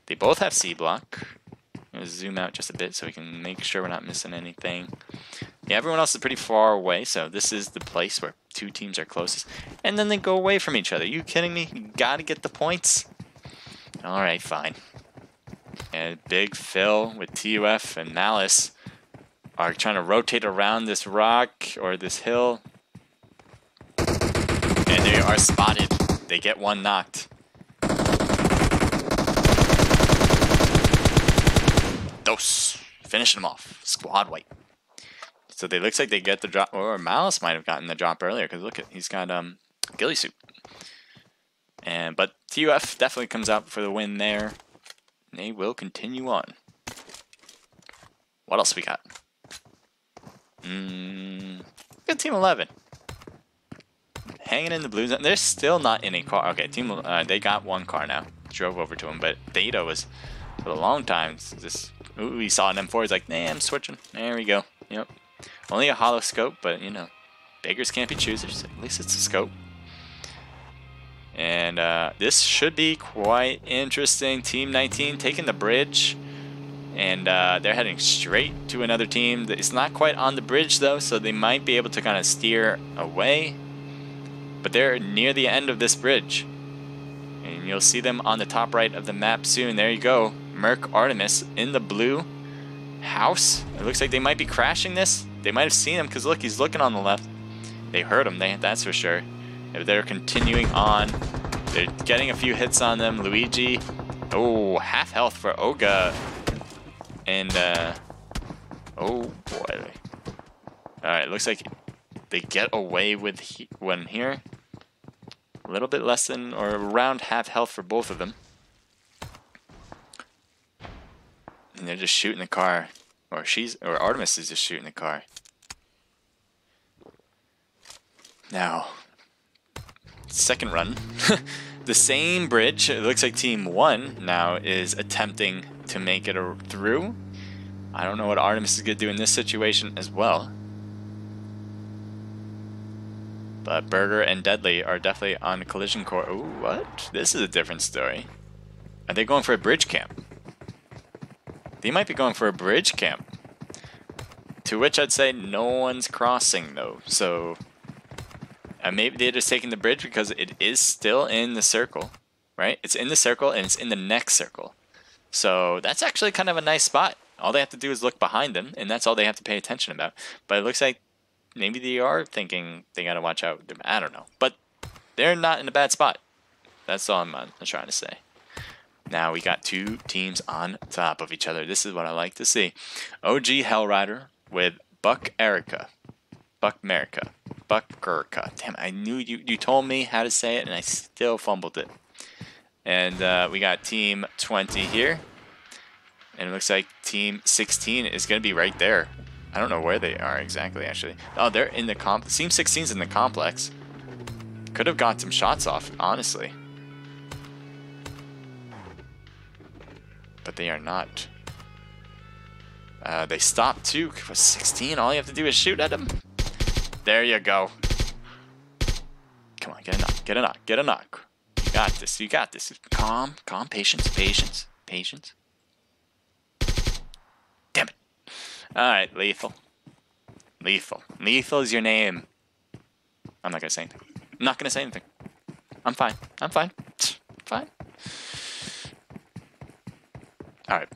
They both have C block. I'm going to zoom out just a bit so we can make sure we're not missing anything. Yeah, everyone else is pretty far away, so this is the place where two teams are closest. And then they go away from each other. Are you kidding me? You got to get the points? Alright, fine. And Big Phil with TUF and Malice are trying to rotate around this rock or this hill. And they are spotted. They get one knocked. Dose. Finishing them off. Squad wipe. So they looks like they get the drop, or Malice might have gotten the drop earlier because look at he's got ghillie suit. But TUF definitely comes out for the win there. They will continue on. What else we got? Good Team 11. Hanging in the blue zone. They're still not in a car. Okay, they got one car now. Drove over to him, but Data was for a long time. Just we saw an M4. He's like, nah, I'm switching. There we go. Yep. Only a hollow scope, but you know, beggars can't be choosers. At least it's a scope. And this should be quite interesting. Team 19 taking the bridge. And they're heading straight to another team. It's not quite on the bridge though, so they might be able to kind of steer away. But they're near the end of this bridge. And you'll see them on the top right of the map soon. There you go. Merc Artemis in the blue house. It looks like they might be crashing this. They might have seen him because look, he's looking on the left. They heard him, that's for sure. If they're continuing on, they're getting a few hits on them. Luigi, oh, half health for Oga. And, oh boy. Alright, looks like they get away with one here. A little bit less than, or around half health for both of them. And they're just shooting the car. Or Artemis is just shooting the car. Now, second run. The same bridge. It looks like Team 1 now is attempting to make it through. I don't know what Artemis is going to do in this situation as well. But Burger and Deadly are definitely on the collision course. Ooh, what? This is a different story. Are they going for a bridge camp? They might be going for a bridge camp. To which I'd say no one's crossing though. So maybe they're just taking the bridge because it is still in the circle, right? It's in the circle and it's in the next circle. So that's actually kind of a nice spot. All they have to do is look behind them, and that's all they have to pay attention about. But it looks like maybe they are thinking they gotta watch out. I don't know. But they're not in a bad spot. That's all I'm trying to say. Now we got two teams on top of each other. This is what I like to see. OG Hellrider with Buck Erica. Buckmerica. Buckerica. Damn, I knew you told me how to say it, and I still fumbled it. And we got Team 20 here. And it looks like Team 16 is going to be right there. I don't know where they are exactly, actually. Oh, they're in the Team 16 is in the complex. Could have got some shots off, honestly. But they are not. They stopped too. For 16, all you have to do is shoot at them. There you go. Come on, get a knock, get a knock, get a knock. You got this, you got this. Calm, calm, patience, patience, patience. Damn it. Alright, Lethal. Lethal. Lethal is your name. I'm not gonna say anything. I'm not gonna say anything. I'm fine. I'm fine. Fine. Alright.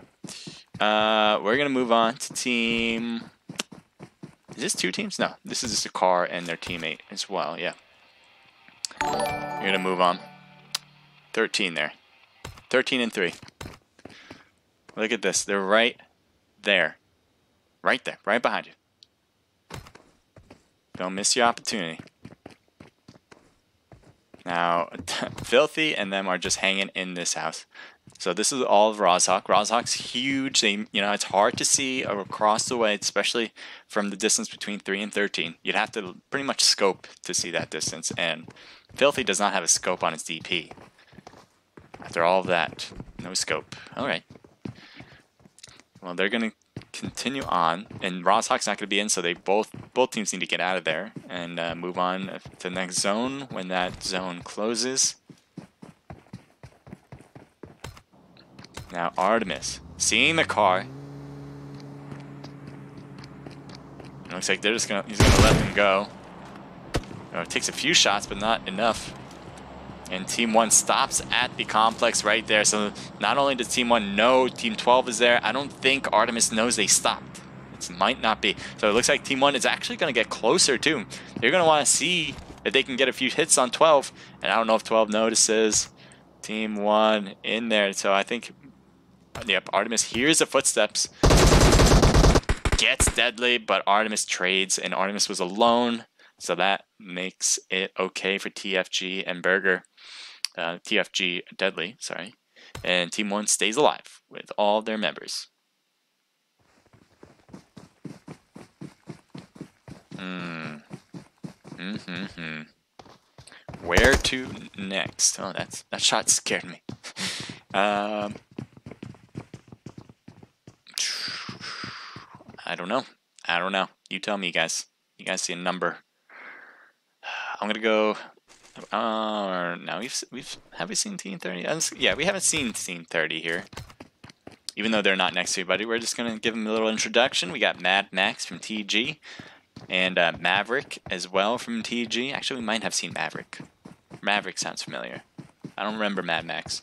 We're gonna move on to team... Is this 2 teams? No. This is just a car and their teammate as well, yeah. We're gonna move on. 13 there. 13 and 3. Look at this. They're right there. Right there. Right behind you. Don't miss your opportunity. Now, Filthy and them are just hanging in this house. So this is all of Rozhawk. Rozhawk's huge. They, you know, it's hard to see across the way, especially from the distance between 3 and 13. You'd have to pretty much scope to see that distance. And Filthy does not have a scope on his DP. After all of that, no scope. All right. Well, they're going to continue on, and Rozhawk's not going to be in, so they both teams need to get out of there and move on to the next zone when that zone closes. Now Artemis, seeing the car, it looks like he's gonna let them go. It takes a few shots, but not enough. And Team 1 stops at the complex right there. So not only does Team 1 know Team 12 is there, I don't think Artemis knows they stopped. It might not be. So it looks like Team 1 is actually going to get closer too. They're going to want to see if they can get a few hits on 12. And I don't know if 12 notices Team 1 in there. So I think, yep, Artemis hears the footsteps. Gets Deadly, but Artemis trades, and Artemis was alone. So that makes it okay for TFG and Burger. TFG Deadly, sorry. And Team 1 stays alive with all their members. Where to next? Oh, that shot scared me. I don't know. I don't know. You tell me, guys. You guys see a number. I'm gonna go. No, have we seen Team 30? Yeah, we haven't seen Team 30 here. Even though they're not next to anybody, we're just gonna give them a little introduction. We got Mad Max from TG, and Maverick as well from TG. Actually, we might have seen Maverick. Maverick sounds familiar. I don't remember Mad Max.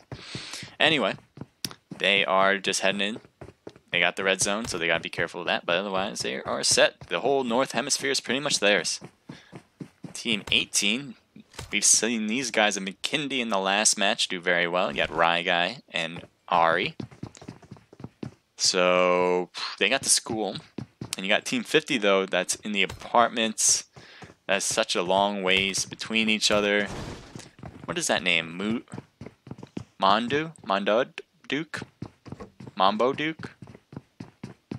Anyway, they are just heading in. They got the red zone, so they gotta be careful of that. But otherwise, they are set. The whole North Hemisphere is pretty much theirs. Team 18, we've seen these guys at McKindy in the last match do very well. You got Rye Guy and Ari. So they got the school. And you got Team 50, though, that's in the apartments. That's such a long ways between each other. What is that name? Mondo Duke? Mambo Duke?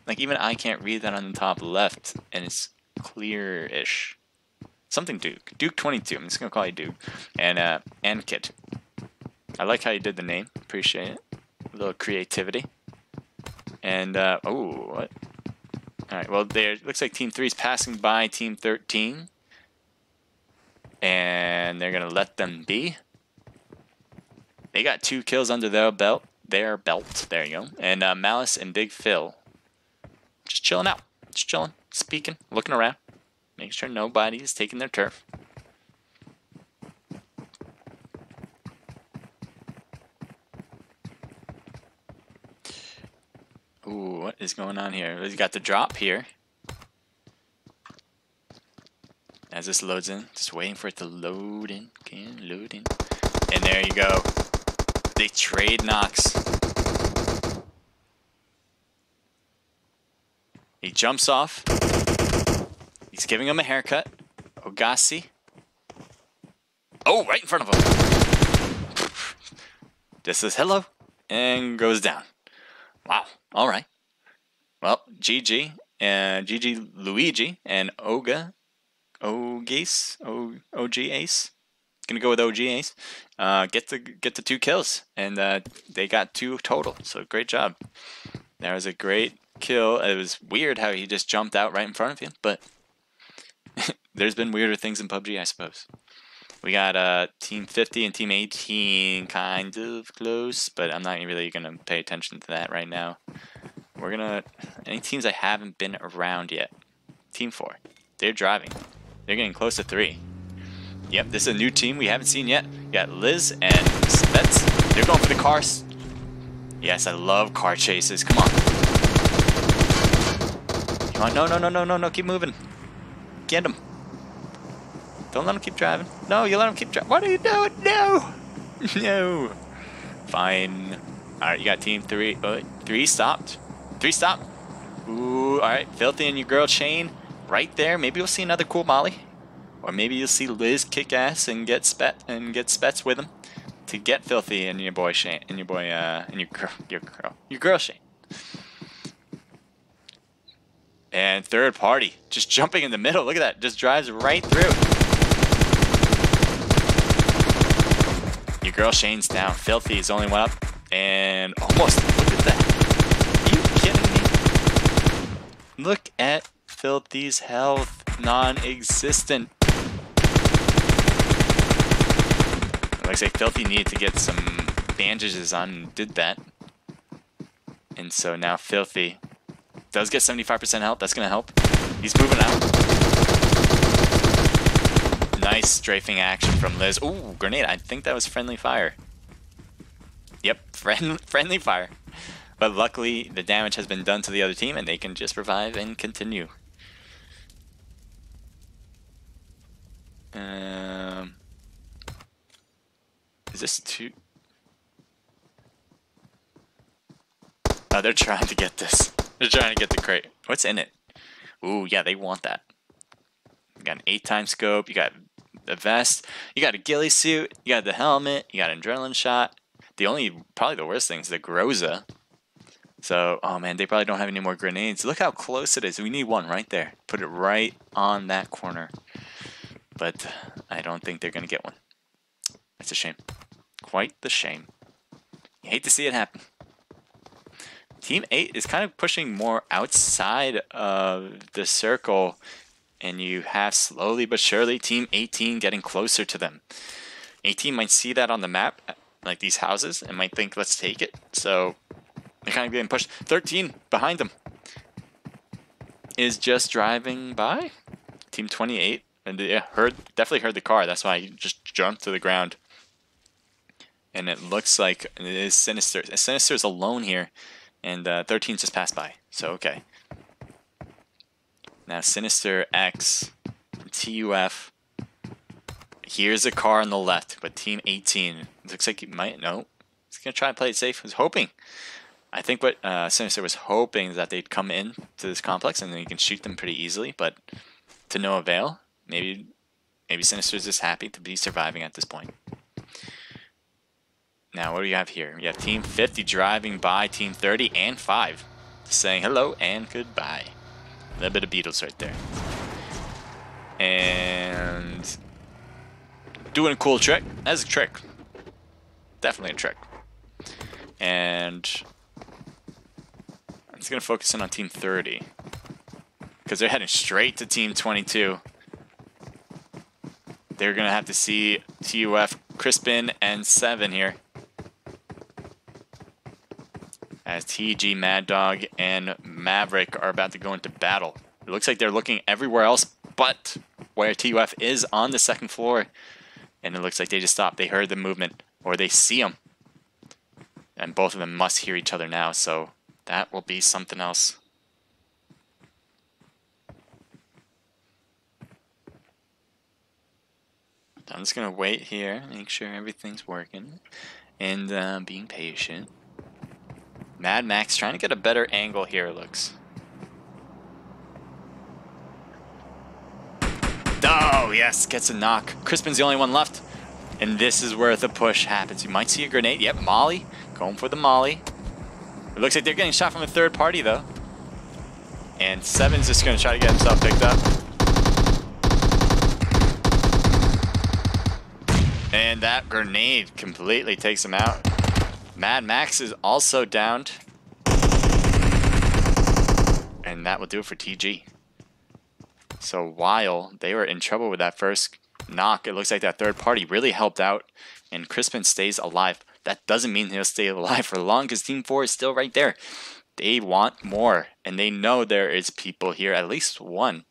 Like, even I can't read that on the top left, and it's clear-ish. Something Duke. Duke 22. I'm just going to call you Duke. And Ankit. I like how you did the name. Appreciate it. A little creativity. And, oh, what? Alright, well, there looks like Team 3 is passing by Team 13. And they're going to let them be. They got 2 kills under their belt. There you go. And Malice and Big Phil. Just chilling out. Just chilling. Speaking. Looking around. Making sure nobody is taking their turf. Ooh, what is going on here? We've got the drop here. As this loads in. Just waiting for it to load in. Okay, load in. And there you go. They trade knocks. He jumps off. He He's giving him a haircut. Ogassi. Oh, right in front of him. Just says hello and goes down. Wow. All right. Well, GG and GG Luigi and OG Ace. Gonna go with OG Ace. Get the 2 kills, and they got 2 total. So great job. That was a great kill. It was weird how he just jumped out right in front of you, but there's been weirder things in PUBG, I suppose. We got Team 50 and Team 18 kind of close, but I'm not really gonna pay attention to that right now. We're gonna any teams I haven't been around yet. Team 4, they're driving. They're getting close to 3. Yep, this is a new team we haven't seen yet. You got Liz and Spets. They're going for the cars. Yes, I love car chases. Come on. Come on. No. Keep moving. Get him. Don't let him keep driving. No, you let him keep driving. What are you doing? No. No. Fine. All right, you got team 3. 3 stopped. 3 stopped. Ooh, all right. Filthy and your girl Shane right there. Maybe we'll see another cool molly. Or maybe you'll see Liz kick ass and get Spets with him to get Filthy and your boy Shane and your girl Shane. And third party just jumping in the middle. Look at that, just drives right through. Your girl Shane's down. Filthy is only one up and almost. Look at that. Are you kidding me? Look at Filthy's health, non-existent. Looks like Filthy needed to get some bandages on and did that. And so now Filthy does get 75% health. That's going to help. He's moving out. Nice strafing action from Liz. Ooh, grenade. I think that was friendly fire. Yep, friendly fire. But luckily, the damage has been done to the other team and they can just revive and continue. Is this 2? Oh, they're trying to get this. They're trying to get the crate. What's in it? Ooh, yeah, they want that. You got an 8-time scope. You got the vest. You got a ghillie suit. You got the helmet. You got an adrenaline shot. Probably the worst thing is the Groza. So, oh man, they probably don't have any more grenades. Look how close it is. We need one right there. Put it right on that corner. But I don't think they're going to get one. That's a shame. Quite the shame. You hate to see it happen. Team 8 is kind of pushing more outside of the circle. And you have slowly but surely Team 18 getting closer to them. 18 might see that on the map, like these houses, and might think, let's take it. So they're kind of getting pushed. 13 behind them is just driving by. Team 28. And yeah, definitely heard the car. That's why he just jumped to the ground. And it looks like it is Sinister. Sinister is alone here. And 13 just passed by. So, okay. Now, Sinister X, TUF. Here's a car on the left, but Team 18. Looks like he might. No. He's going to try and play it safe. He was hoping. I think what Sinister was hoping is that they'd come in to this complex and then you can shoot them pretty easily. But to no avail. Maybe Sinister is just happy to be surviving at this point. Now, what do you have here? You have Team 50 driving by Team 30 and 5. Saying hello and goodbye. A little bit of Beatles right there. And doing a cool trick. That's a trick. Definitely a trick. And I'm just going to focus in on Team 30. Because they're heading straight to Team 22. They're going to have to see TUF, Crispin, and 7 here. As TG, Mad Dog, and Maverick are about to go into battle. It looks like they're looking everywhere else but where TUF is on the second floor. And it looks like they just stopped. They heard the movement, or they see them. And both of them must hear each other now, so that will be something else. I'm just going to wait here, make sure everything's working, and being patient. Mad Max trying to get a better angle here, it looks. Oh, yes, gets a knock. Crispin's the only one left. And this is where the push happens. You might see a grenade. Yep, Molly. Going for the Molly. It looks like they're getting shot from a third party, though. And Seven's just going to try to get himself picked up. And that grenade completely takes him out. Mad Max is also downed. And that will do it for TG. So while they were in trouble with that first knock, it looks like that third party really helped out. And Crispin stays alive. That doesn't mean he'll stay alive for long because Team 4 is still right there. They want more. And they know there is people here, at least one.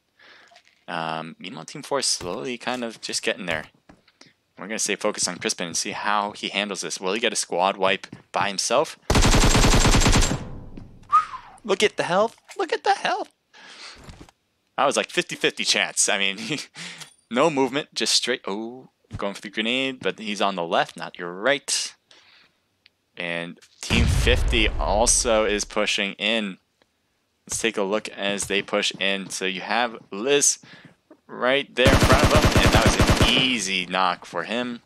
Meanwhile, Team 4 is slowly kind of just getting there. We're going to stay focused on Crispin and see how he handles this. Will he get a squad wipe by himself? Look at the health. Look at the health. I was like 50-50 chance. I mean, no movement, just straight. Oh, going for the grenade, but he's on the left, not your right. And Team 50 also is pushing in. Let's take a look as they push in. So you have Liz right there in front of him, and that was an easy knock for him.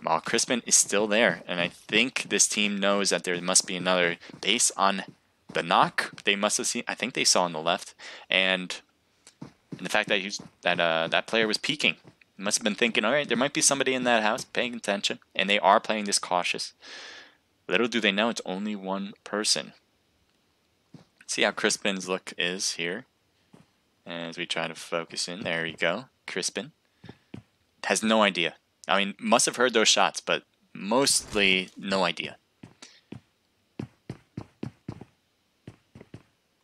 While Crispin is still there, and I think this team knows that there must be another base on the knock. They must have seen. I think they saw on the left, and the fact that that player was peeking, must have been thinking, all right, there might be somebody in that house paying attention, and they are playing this cautious. Little do they know it's only one person. See how Crispin's look is here. As we try to focus in, there you go. Crispin has no idea. I mean, must have heard those shots, but mostly no idea.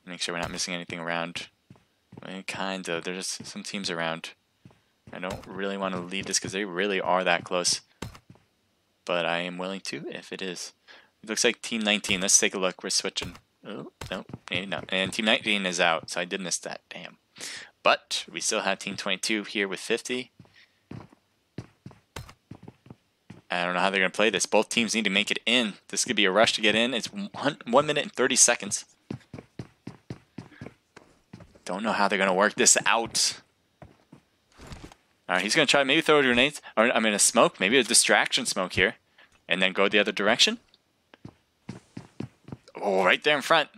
Make sure we're not missing anything around. Kind of. There's some teams around. I don't really want to leave this because they really are that close. But I am willing to if it is. It looks like Team 19. Let's take a look. We're switching. Oh, no, maybe not. And Team 19 is out, so I did miss that. Damn. But we still have Team 22 here with 50. I don't know how they're going to play this. Both teams need to make it in. This could be a rush to get in. It's 1 minute and 30 seconds. Don't know how they're going to work this out. All right, he's going to try maybe throw a grenade. Or, I mean, a smoke. Maybe a distraction smoke here. And then go the other direction. Oh, right there in front.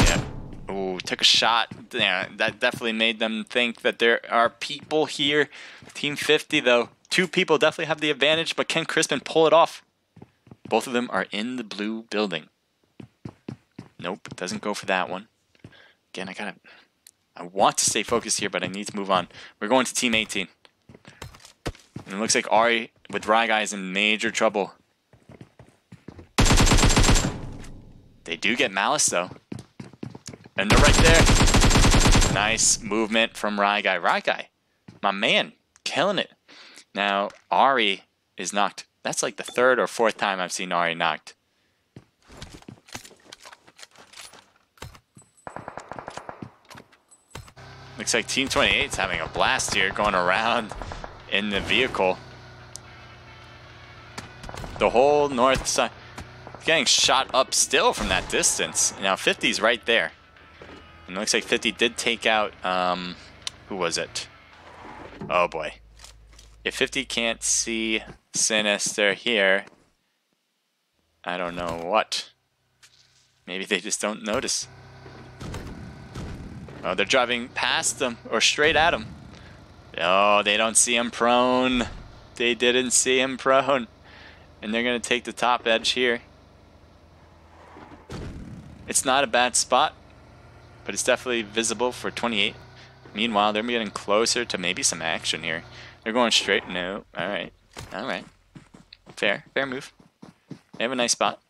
Yeah. Oh, took a shot. Yeah, that definitely made them think that there are people here. Team 50, though. 2 people definitely have the advantage, but can Crispin pull it off? Both of them are in the blue building. Nope, doesn't go for that one. Again, I want to stay focused here, but I need to move on. We're going to Team 18. And it looks like Ari with Ryguy is in major trouble. They do get Malice, though. And they're right there. Nice movement from Ryguy. Ryguy, my man, killing it. Now, Ari is knocked. That's like the 3rd or 4th time I've seen Ari knocked. Looks like Team 28 is having a blast here, going around in the vehicle. The whole north side. Getting shot up still from that distance. Now 50's right there. And it looks like 50 did take out, who was it? Oh boy. If 50 can't see Sinister here, I don't know what. Maybe they just don't notice. Oh, they're driving past them or straight at him. Oh, they don't see him prone. They didn't see him prone. And they're going to take the top edge here. It's not a bad spot, but it's definitely visible for 28. Meanwhile, they're getting closer to maybe some action here. They're going straight. No. All right. All right. Fair. Fair move. They have a nice spot.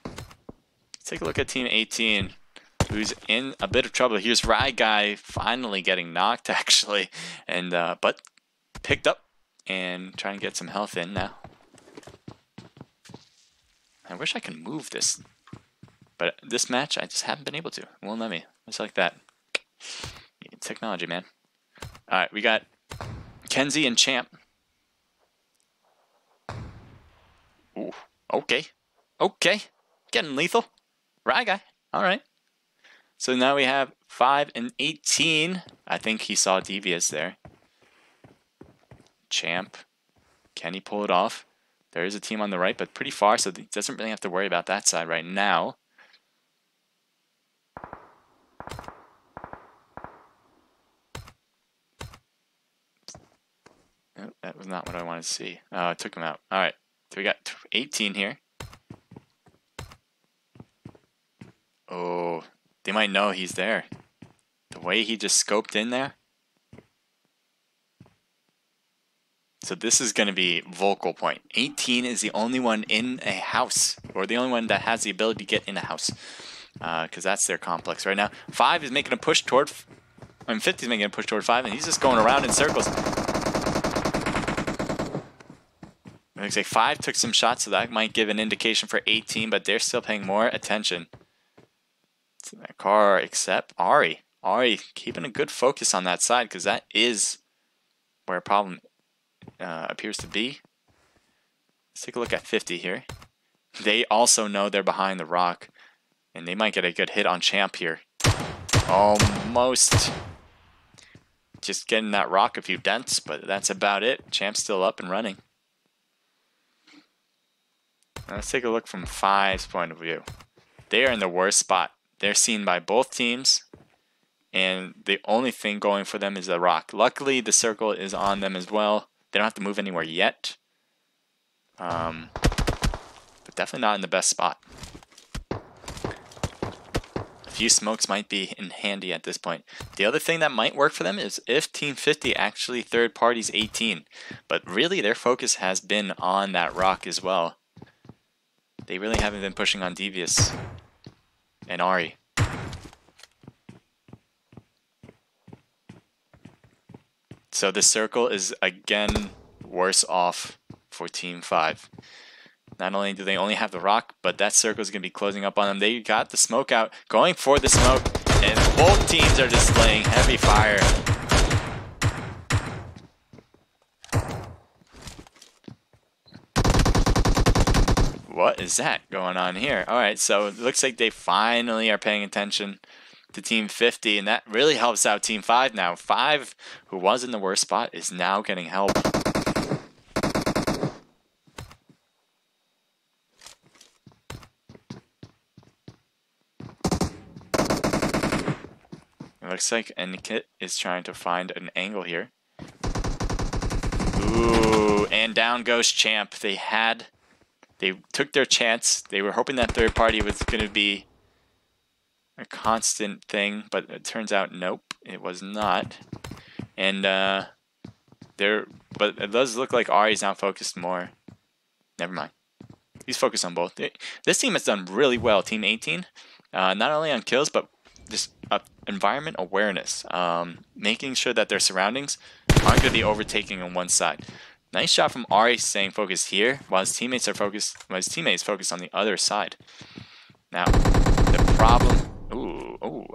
Let's take a look at Team 18, who's in a bit of trouble. Here's Ryguy finally getting knocked, actually, and but picked up and trying to get some health in now. I wish I could move this, but this match I just haven't been able to. It won't let me. It's like that. Technology, man. All right, we got Kenzie and Champ. Ooh, okay. Okay. Getting lethal. Ryguy. All right. So now we have 5 and 18. I think he saw Devious there. Champ. Can he pull it off? There is a team on the right, but pretty far, so he doesn't really have to worry about that side right now. Oh, that was not what I wanted to see. Oh, it took him out. All right, so we got 18 here. Oh, they might know he's there. The way he just scoped in there. So this is going to be vocal point. 18 is the only one in a house, or the only one that has the ability to get in a house, because that's their complex right now. 5 is making a push toward, 50 is making a push toward 5, and he's just going around in circles. It looks like 5 took some shots, so that might give an indication for 18, but they're still paying more attention to that car, except Ari. Ari keeping a good focus on that side, because that is where a problem appears to be. Let's take a look at 50 here. They also know they're behind the rock, and they might get a good hit on Champ here. Almost just getting that rock a few dents, but that's about it. Champ's still up and running. Now let's take a look from 5's point of view. They are in the worst spot. They're seen by both teams, and the only thing going for them is the rock. Luckily, the circle is on them as well. They don't have to move anywhere yet. But definitely not in the best spot. A few smokes might be in handy at this point. The other thing that might work for them is if Team 50 actually third parties 18. But really, their focus has been on that rock as well. They really haven't been pushing on Devious and Ari. So the circle is again worse off for Team 5. Not only do they only have the rock, but that circle is going to be closing up on them. They got the smoke out, going for the smoke, and both teams are displaying heavy fire. What is that going on here? All right, so it looks like they finally are paying attention to Team 50, and that really helps out Team 5 now. 5, who was in the worst spot, is now getting help. It looks like Enkit is trying to find an angle here. Ooh, and down goes Champ. They took their chance. They were hoping that third party was going to be a constant thing, but it turns out nope, it was not. And but it does look like Ari's now focused more. Never mind, he's focused on both. This team has done really well, Team 18, not only on kills but just environment awareness, making sure that their surroundings aren't going to be overtaking on one side. Nice shot from Ari staying focused here while his teammates are focused. While his teammates focus on the other side. Now the problem.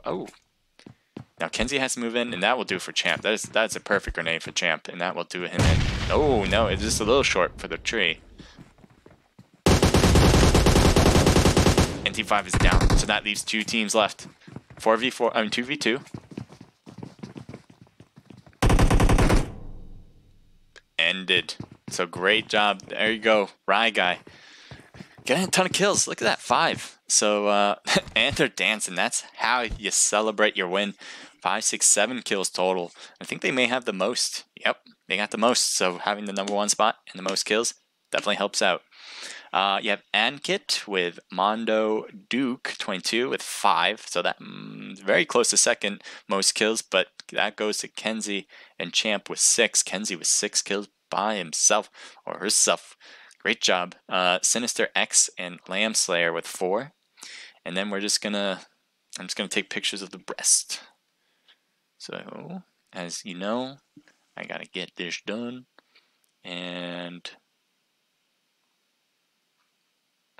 Oh. Now Kenzie has to move in, and that will do for Champ. That's a perfect grenade for Champ, and that will do him in. Oh no, it's just a little short for the tree. And Team 5 is down, so that leaves 2 teams left. 4v4. I mean 2v2. Ended. So great job. There you go, Rye guy. Getting a ton of kills. Look at that, 5. So, and they're dancing. That's how you celebrate your win. 5, 6, 7 kills total. I think they may have the most. Yep, they got the most. So having the #1 spot and the most kills definitely helps out. You have Ankit with Mondo Duke 22 with 5. So that very close to second most kills, but that goes to Kenzie and Champ with 6. Kenzie with 6 kills by himself or herself. Great job. Sinister X and Lamb Slayer with 4. And then I'm just gonna take pictures of the breast. So as you know, I gotta get this done. And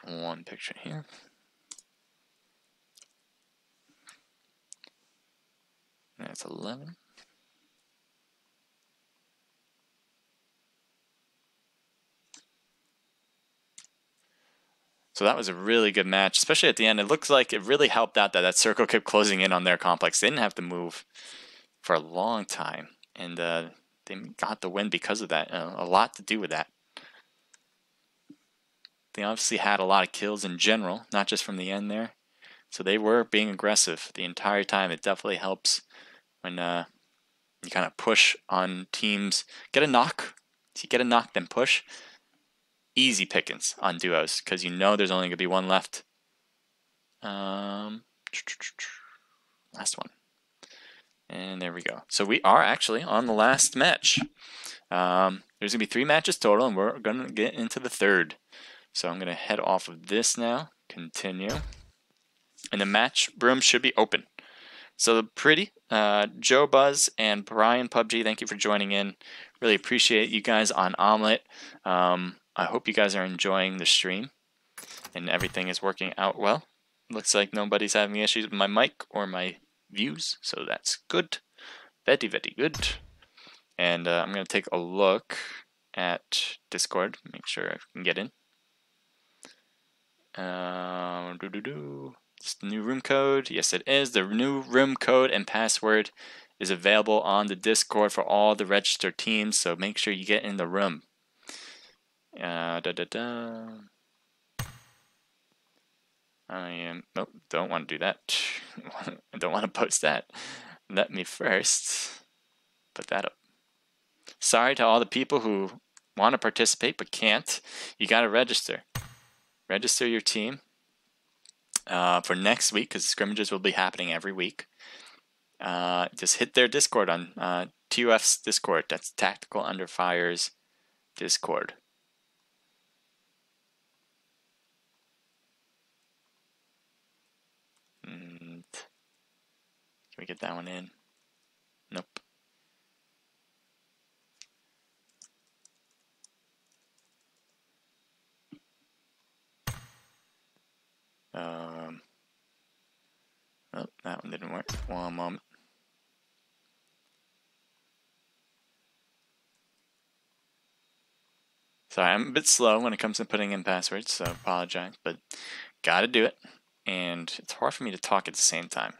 one picture here. That's 11. So that was a really good match, especially at the end. It looks like it really helped out that circle kept closing in on their complex. They didn't have to move for a long time, and they got the win because of that. A lot to do with that. They obviously had a lot of kills in general, not just from the end there. So they were being aggressive the entire time. It definitely helps when you kind of push on teams. Get a knock. If you get a knock, then push. Easy pickings on duos, because you know there's only going to be one left. Last one. And there we go. So we are actually on the last match. There's going to be 3 matches total, and we're going to get into the 3rd. So I'm going to head off of this now. Continue. And the match room should be open. So pretty. Joe Buzz and Brian PUBG, thank you for joining in. Really appreciate you guys on Omelette. I hope you guys are enjoying the stream and everything is working out well. Looks like nobody's having issues with my mic or my views, so that's good. Very, very good. And I'm going to take a look at Discord, make sure I can get in. It's the new room code. Yes, it is. The new room code and password is available on the Discord for all the registered teams, so make sure you get in the room. Nope, don't want to do that. I don't want to post that. Let me first put that up. Sorry to all the people who want to participate but can't. You got to register. Register your team for next week, because scrimmages will be happening every week. Just hit their Discord on TUF's Discord. That's Tactical Under Fire's Discord. And can we get that one in? Nope. Oh, that one didn't work. One moment. Sorry, I'm a bit slow when it comes to putting in passwords, so I apologize, but gotta do it. And it's hard for me to talk at the same time.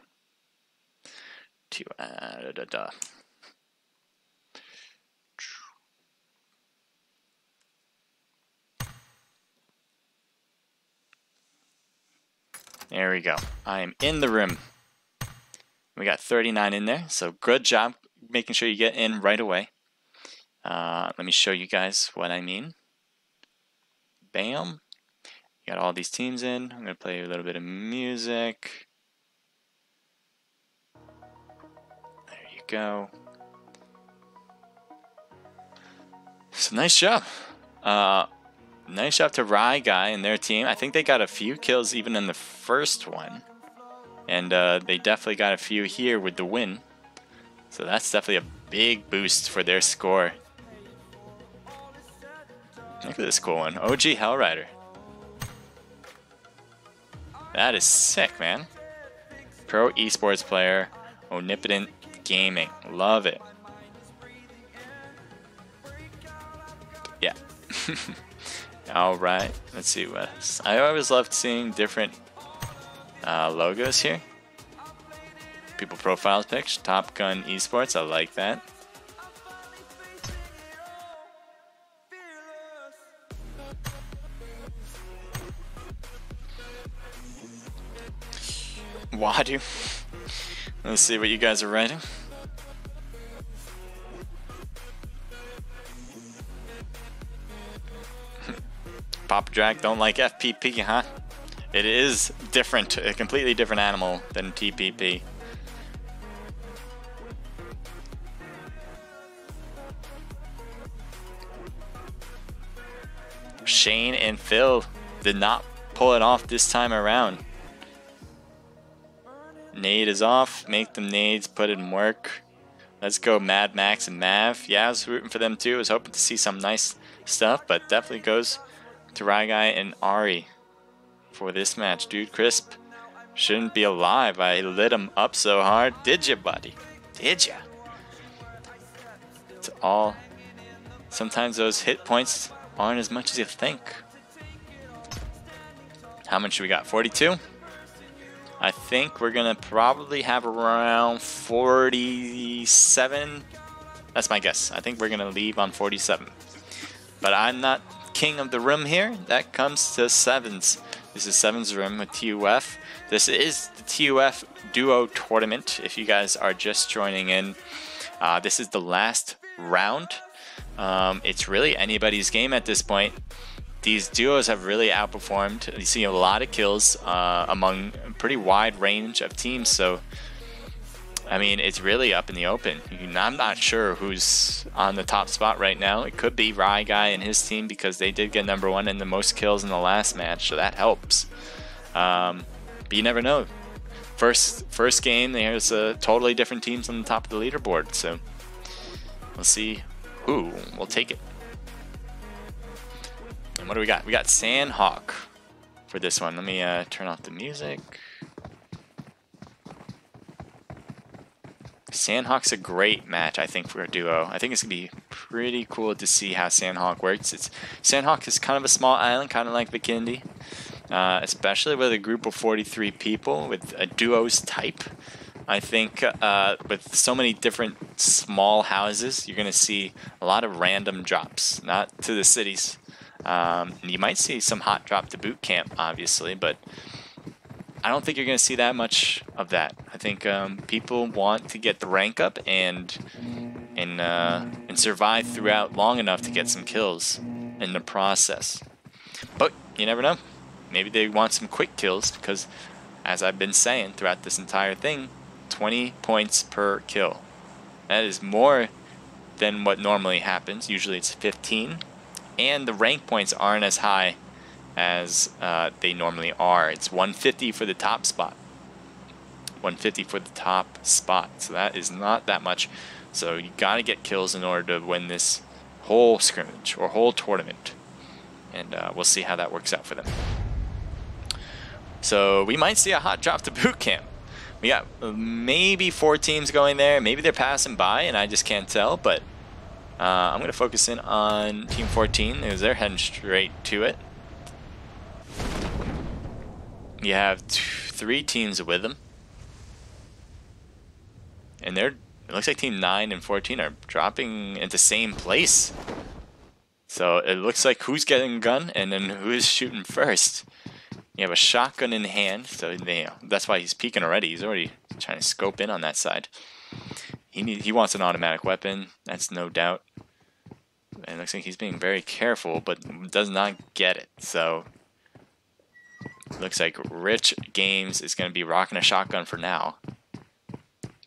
There we go. I am in the room. We got 39 in there, so good job making sure you get in right away. Let me show you guys what I mean. Bam. You got all these teams in. I'm going to play a little bit of music. There you go. So nice job. Nice job to Rye Guy and their team. I think they got a few kills even in the first one. And they definitely got a few here with the win. So that's definitely a big boost for their score. Look at this cool one. OG Hellrider. That is sick, man. Pro eSports player. Omnipotent Gaming. Love it. Yeah. Alright. Let's see what else. I always loved seeing different logos here. People profiles pics. Top Gun Esports. I like that. Wadu. Let's see what you guys are writing. Papa Drag don't like FPP, huh? It is different, a completely different animal than TPP. Shane and Phil did not pull it off this time around. Nade is off. Make them nades. Put it in work. Let's go Mad Max and Mav. Yeah, I was rooting for them too. I was hoping to see some nice stuff, but definitely goes to Ryguy and Ari for this match. Dude, Crisp shouldn't be alive. I lit him up so hard. Did ya, buddy? Did ya? It's all... Sometimes those hit points aren't as much as you think. How much we got? 42? I think we're gonna probably have around 47. That's my guess. I think we're gonna leave on 47. But I'm not king of the room here. That comes to Sevens. This is Sevens room with TUF. This is the TUF Duo Tournament. If you guys are just joining in, this is the last round. It's really anybody's game at this point. These duos have really outperformed. You see a lot of kills among a pretty wide range of teams. So, I mean, it's really up in the open. I'm not sure who's on the top spot right now. It could be Rye Guy and his team because they did get #1 and the most kills in the last match, so that helps. But you never know. First game, there's totally different teams on the top of the leaderboard. So we'll see who will take it. And what do we got? We got Sandhawk for this one. Let me turn off the music. Sandhawk's a great match, I think, for a duo. I think it's going to be pretty cool to see how Sandhawk works. Sandhawk is kind of a small island, kind of like Vikindi, especially with a group of 43 people with a duos type. I think with so many different small houses, you're going to see a lot of random drops, not to the cities. You might see some hot drop to boot camp, obviously, but I don't think you're going to see that much of that. I think people want to get the rank up and survive throughout long enough to get some kills in the process. But you never know. Maybe they want some quick kills because, as I've been saying throughout this entire thing, 20 points per kill. That is more than what normally happens. Usually it's 15. And the rank points aren't as high as they normally are. It's 150 for the top spot. 150 for the top spot. So that is not that much. So you got to get kills in order to win this whole scrimmage or whole tournament. And we'll see how that works out for them. So we might see a hot drop to boot camp. We got maybe 4 teams going there. Maybe they're passing by and I just can't tell. But I'm going to focus in on Team 14 because they're heading straight to it. You have 3 teams with them. And it looks like Team 9 and 14 are dropping into the same place. So it looks like who's getting a gun and then who's shooting first. You have a shotgun in hand, so that's why he's peeking already. He's already trying to scope in on that side. He wants an automatic weapon, that's no doubt. And it looks like he's being very careful, but does not get it. So looks like Rich Games is going to be rocking a shotgun for now.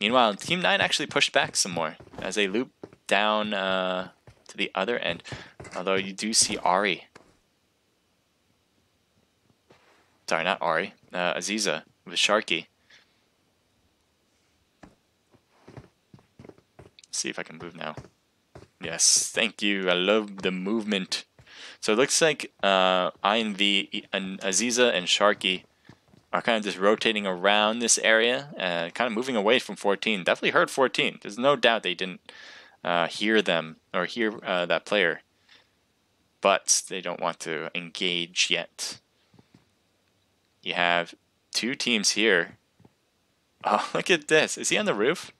Meanwhile, Team 9 actually pushed back some more as they loop down to the other end. Although you do see Ari. Sorry, not Ari. Aziza with Sharky. Let's see if I can move now. Yes, thank you. I love the movement. So it looks like INV and Aziza and Sharky are kind of just rotating around this area, kind of moving away from 14. Definitely heard 14. There's no doubt they didn't hear them or hear that player. But they don't want to engage yet. You have 2 teams here. Oh, look at this. Is he on the roof?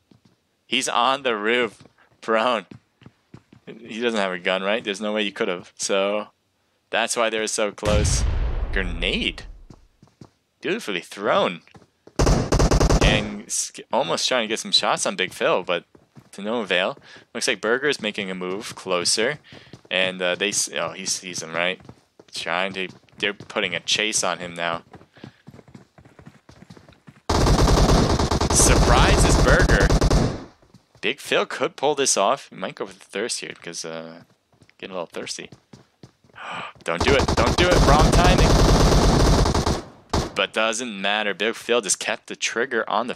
He's on the roof, prone. He doesn't have a gun, right? There's no way you could have. So that's why they're so close. Grenade. Beautifully thrown. And almost trying to get some shots on Big Phil, but to no avail. Looks like Burger's making a move closer. And he sees him, right? They're putting a chase on him now. Surprises Burger. Big Phil could pull this off. He might go for the thirst here because getting a little thirsty. Don't do it. Don't do it. Wrong timing. But doesn't matter. Big Phil just kept the trigger on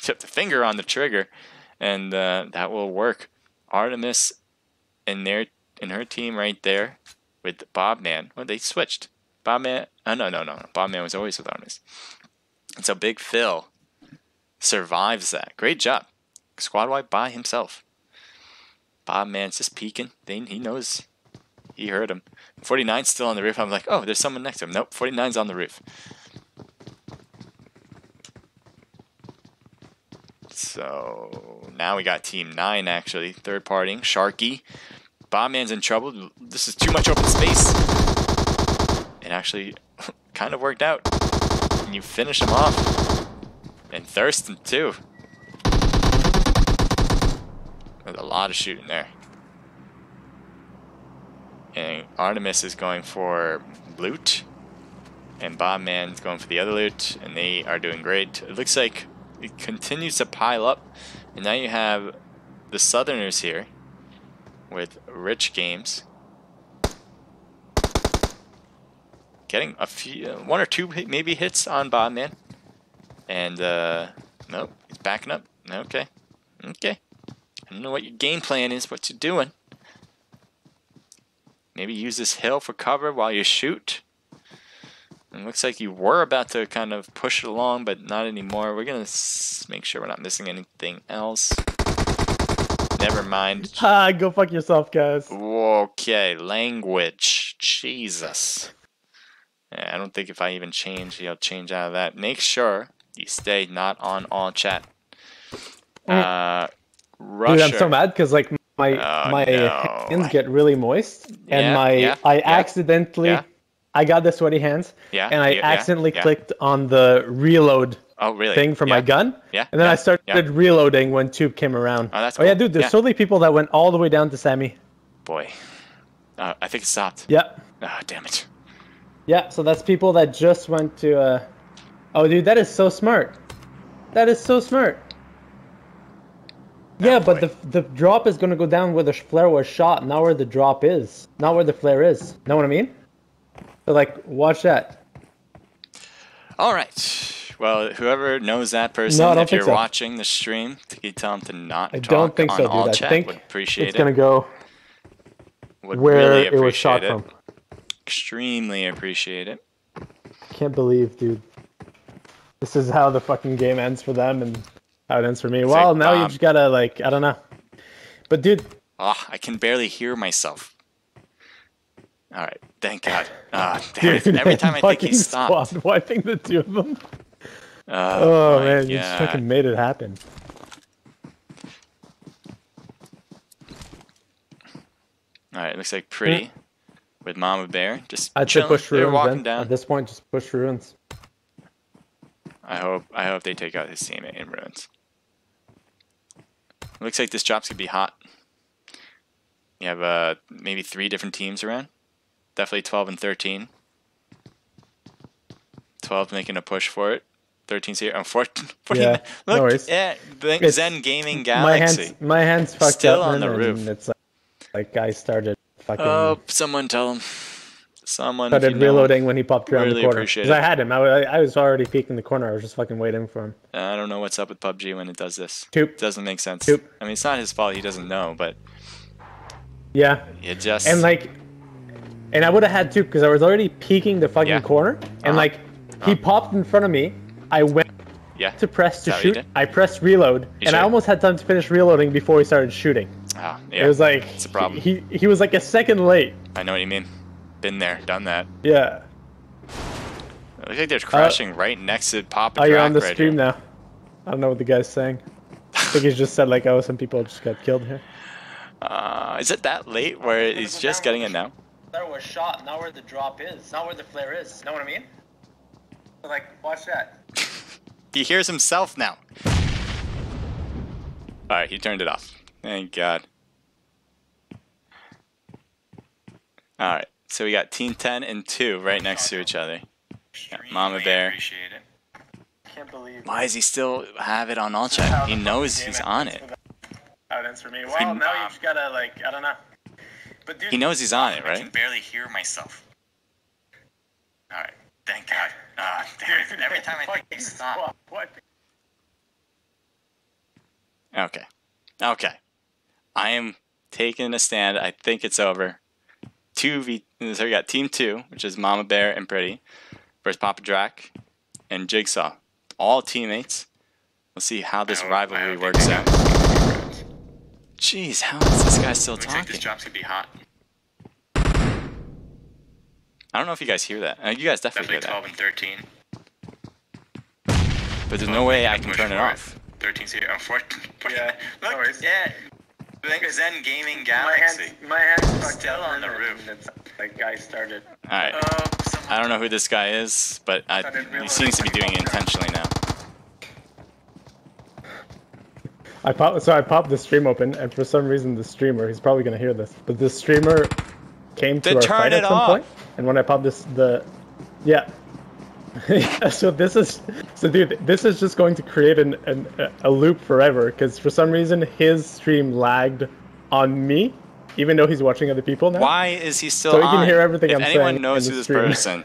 kept the finger on the trigger, and that will work. Artemis and her team right there with Bobman. Well, they switched. Bobman. Oh, no. Bobman was always with Artemis. And so Big Phil survives that. Great job. Squad wipe by himself. Bobman's just peeking. He knows. He heard him. 49's still on the roof. I'm like, oh, there's someone next to him. Nope, 49's on the roof. So now we got Team 9 actually, third partying. Sharky. Bobman's in trouble. This is too much open space. It actually kind of worked out. And you finish him off. And Thurston too. There's a lot of shooting there. And Artemis is going for loot. And Bobman's going for the other loot. And they are doing great. It looks like it continues to pile up. And now you have the Southerners here with Rich Games. Getting a few, one or two maybe hits on Bobman. And, nope, he's backing up. Okay. Okay. I don't know what your game plan is, what you're doing. Maybe use this hill for cover while you shoot. It looks like you were about to kind of push it along, but not anymore. We're going to make sure we're not missing anything else. Never mind. Go fuck yourself, guys. Okay, language. Jesus. Yeah, I don't think if I even change, he'll change out of that. Make sure you stay not on all chat. Russia. Dude, I'm so mad because like my hands get really moist, and I accidentally I got the sweaty hands, and I accidentally clicked on the reload thing for my gun, and then I started reloading when TuF came around. Oh, that's cool. Oh yeah, dude, there's totally people that went all the way down to Sammy. Boy, I think it stopped. Yeah. Ah, damn it. Yeah, so that's people that just went to. Oh, dude, that is so smart. That is so smart. Yeah, but the drop is gonna go down where the flare was shot, not where the drop is, not where the flare is. Know what I mean? So like, watch that. All right. Well, whoever knows that person, if you're watching the stream, you tell them to not talk on all chat. Would appreciate it. It's gonna go would where really it was shot from. Extremely appreciate it. Can't believe, dude. This is how the fucking game ends for them and how it ends for me. It's well, like, now you just gotta, like, I don't know. But, dude. I can barely hear myself. Alright, thank God. Damn it. Every time I think he stopped. Squad wiping the two of them. Oh man, God. You just fucking made it happen. Alright, it looks like Pretty with Mama Bear. Just I'd say push They're ruins walking then. down. At this point, just push ruins. I hope they take out his teammate in ruins. Looks like this drop's gonna be hot. You have maybe 3 different teams around. Definitely 12 and 13. 12 making a push for it. 13's here. 14. Yeah, look, no worries. Yeah, Zen Gaming Galaxy. My hands fucked Still up. on the roof. It's like I started fucking. Oh, someone tell him. Someone started reloading when he popped around really the corner. Because I had him. I was already peeking the corner. I was just fucking waiting for him. I don't know what's up with PUBG when it does this. TuF. Doesn't make sense. TuF. I mean, it's not his fault. He doesn't know, but yeah. It just and I would have had to because I was already peeking the fucking corner, and he popped in front of me. I went to press to shoot. I pressed reload, and I almost had time to finish reloading before he started shooting. Oh, yeah. It was like it's a problem. He was like a second late. I know what you mean. Been there, done that. Yeah. It looks like they're crashing right next to Papa. Oh, you're on the stream now. I don't know what the guy's saying. I think he's just said like, oh, some people just got killed here. Is it that late where he's just getting it now? There was shot, not where the drop is, not where the flare is. Know what I mean? So like, watch that. He hears himself now. Alright, he turned it off. Thank God. Alright, so we got Team 10 and 2 right next to each other. Got Mama Bear. Can't believe. Why does he still have it on all chat? He knows he's on it. How it ends for me. Well, now you just gotta like, I don't know. But dude, he knows he's on it, right? I can barely hear myself. Alright, thank God. Damn it. Every time I think he stopped. Okay. Okay. I am taking a stand. I think it's over. So we got Team 2, which is Mama Bear and Pretty, versus Papa Drac and Jigsaw. All teammates. We'll see how this rivalry works out. Jeez, how is this guy still talking? Looks like this drop's gonna be hot. I don't know if you guys hear that. You guys definitely hear that. 12 and 13. But there's no way I can turn it off. 13 series. Oh, 14. Yeah. Look, no worries. yeah. Zen Gaming Galaxy. My hand's still on the roof. Like guy started. Alright. I don't know who this guy is, but he seems to be doing it intentionally now. I popped the stream open, and for some reason the streamer, he's probably gonna hear this, but the streamer came to our fight at some point, and when I popped yeah. So dude, this is just going to create a loop forever, because for some reason his stream lagged on me, even though he's watching other people now. Why is he still on? So he can hear everything I'm saying. If anyone knows who this person,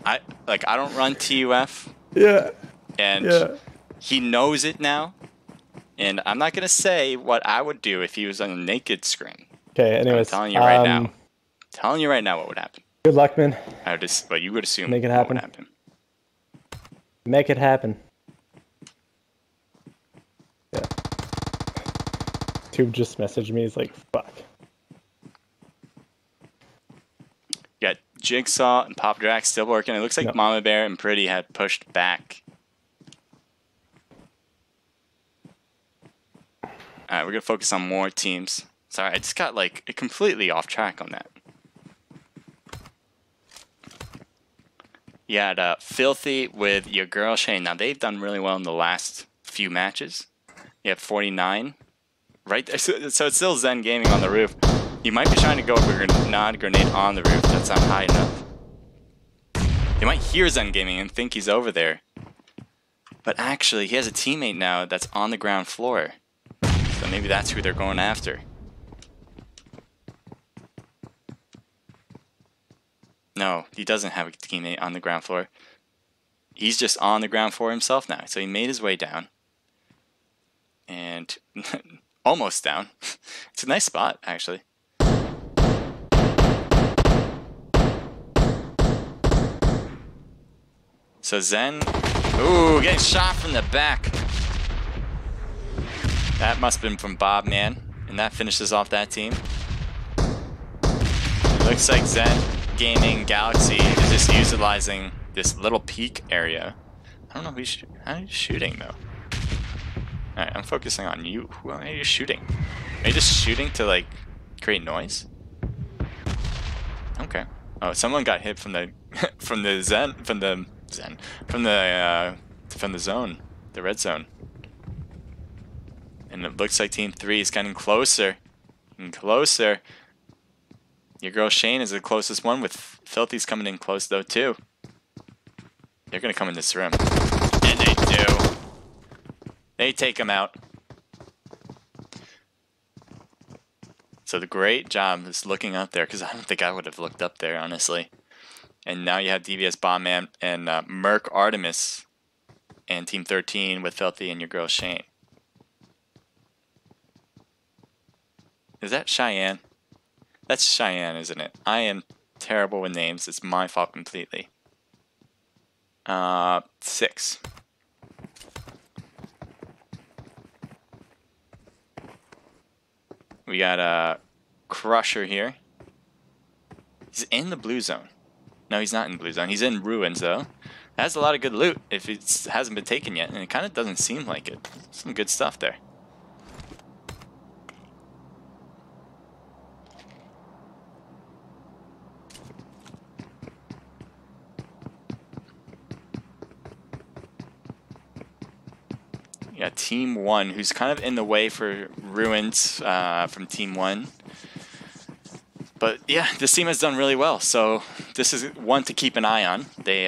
I don't run TUF. Yeah. And he knows it now. And I'm not gonna say what I would do if he was on a naked screen. Okay, anyways. I'm telling you right now. Telling you right now what would happen. Good luck, man. But you would assume make it happen. What would happen. Make it happen. Yeah. Tube just messaged me. He's like, fuck. Yeah, Jigsaw and Pop Drac still working. It looks like Mama Bear and Pretty had pushed back. Alright, we're gonna focus on more teams. Sorry, I just got completely off track on that. You had Filthy with your girl Shane. Now they've done really well in the last few matches. You have 49, right there. So it's still Zen Gaming on the roof. You might be trying to go with a non-grenade on the roof. That's not high enough. You might hear Zen Gaming and think he's over there, but actually he has a teammate now that's on the ground floor. So maybe that's who they're going after. No, he doesn't have a teammate on the ground floor. He's just on the ground floor himself now. So he made his way down. And almost down. It's a nice spot, actually. So Zen, ooh, getting shot from the back. That must have been from Bob, man. And that finishes off that team. It looks like Zen Gaming Galaxy is just utilizing this little peak area. I don't know how are you shooting, though? Alright, I'm focusing on you. Who are you shooting? Are you just shooting to, create noise? Okay. Oh, someone got hit from the from the zone, the red zone. And it looks like Team 3 is getting closer and closer. Your girl Shane is the closest one, with Filthy's coming in close though too. They're gonna come in this room. And they do. They take him out. So the great job is looking up there, because I don't think I would have looked up there, honestly. And now you have DVS Bombman and Merc Artemis and Team 13 with Filthy and your girl Shane. Is that Cheyenne? That's Cheyenne, isn't it? I am terrible with names. It's my fault completely. 6. We got a Crusher here. He's in the blue zone. No, he's not in blue zone. He's in ruins, though. That's a lot of good loot if it hasn't been taken yet, and it kind of doesn't seem like it. Some good stuff there. Yeah, Team 1, who's kind of in the way for ruins from Team 1. But yeah, this team has done really well, so this is one to keep an eye on. They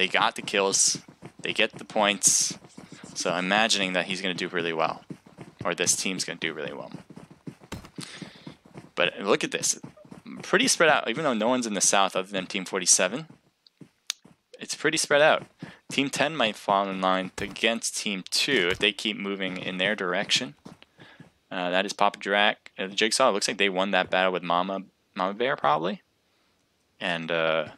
got the kills, they get the points, so I'm imagining that he's going to do really well, or this team's going to do really well. But look at this, pretty spread out, even though no one's in the south other than Team 47. It's pretty spread out. Team 10 might fall in line against Team 2 if they keep moving in their direction. That is Papa Drac. Jigsaw, it looks like they won that battle with Mama Bear, probably. And let's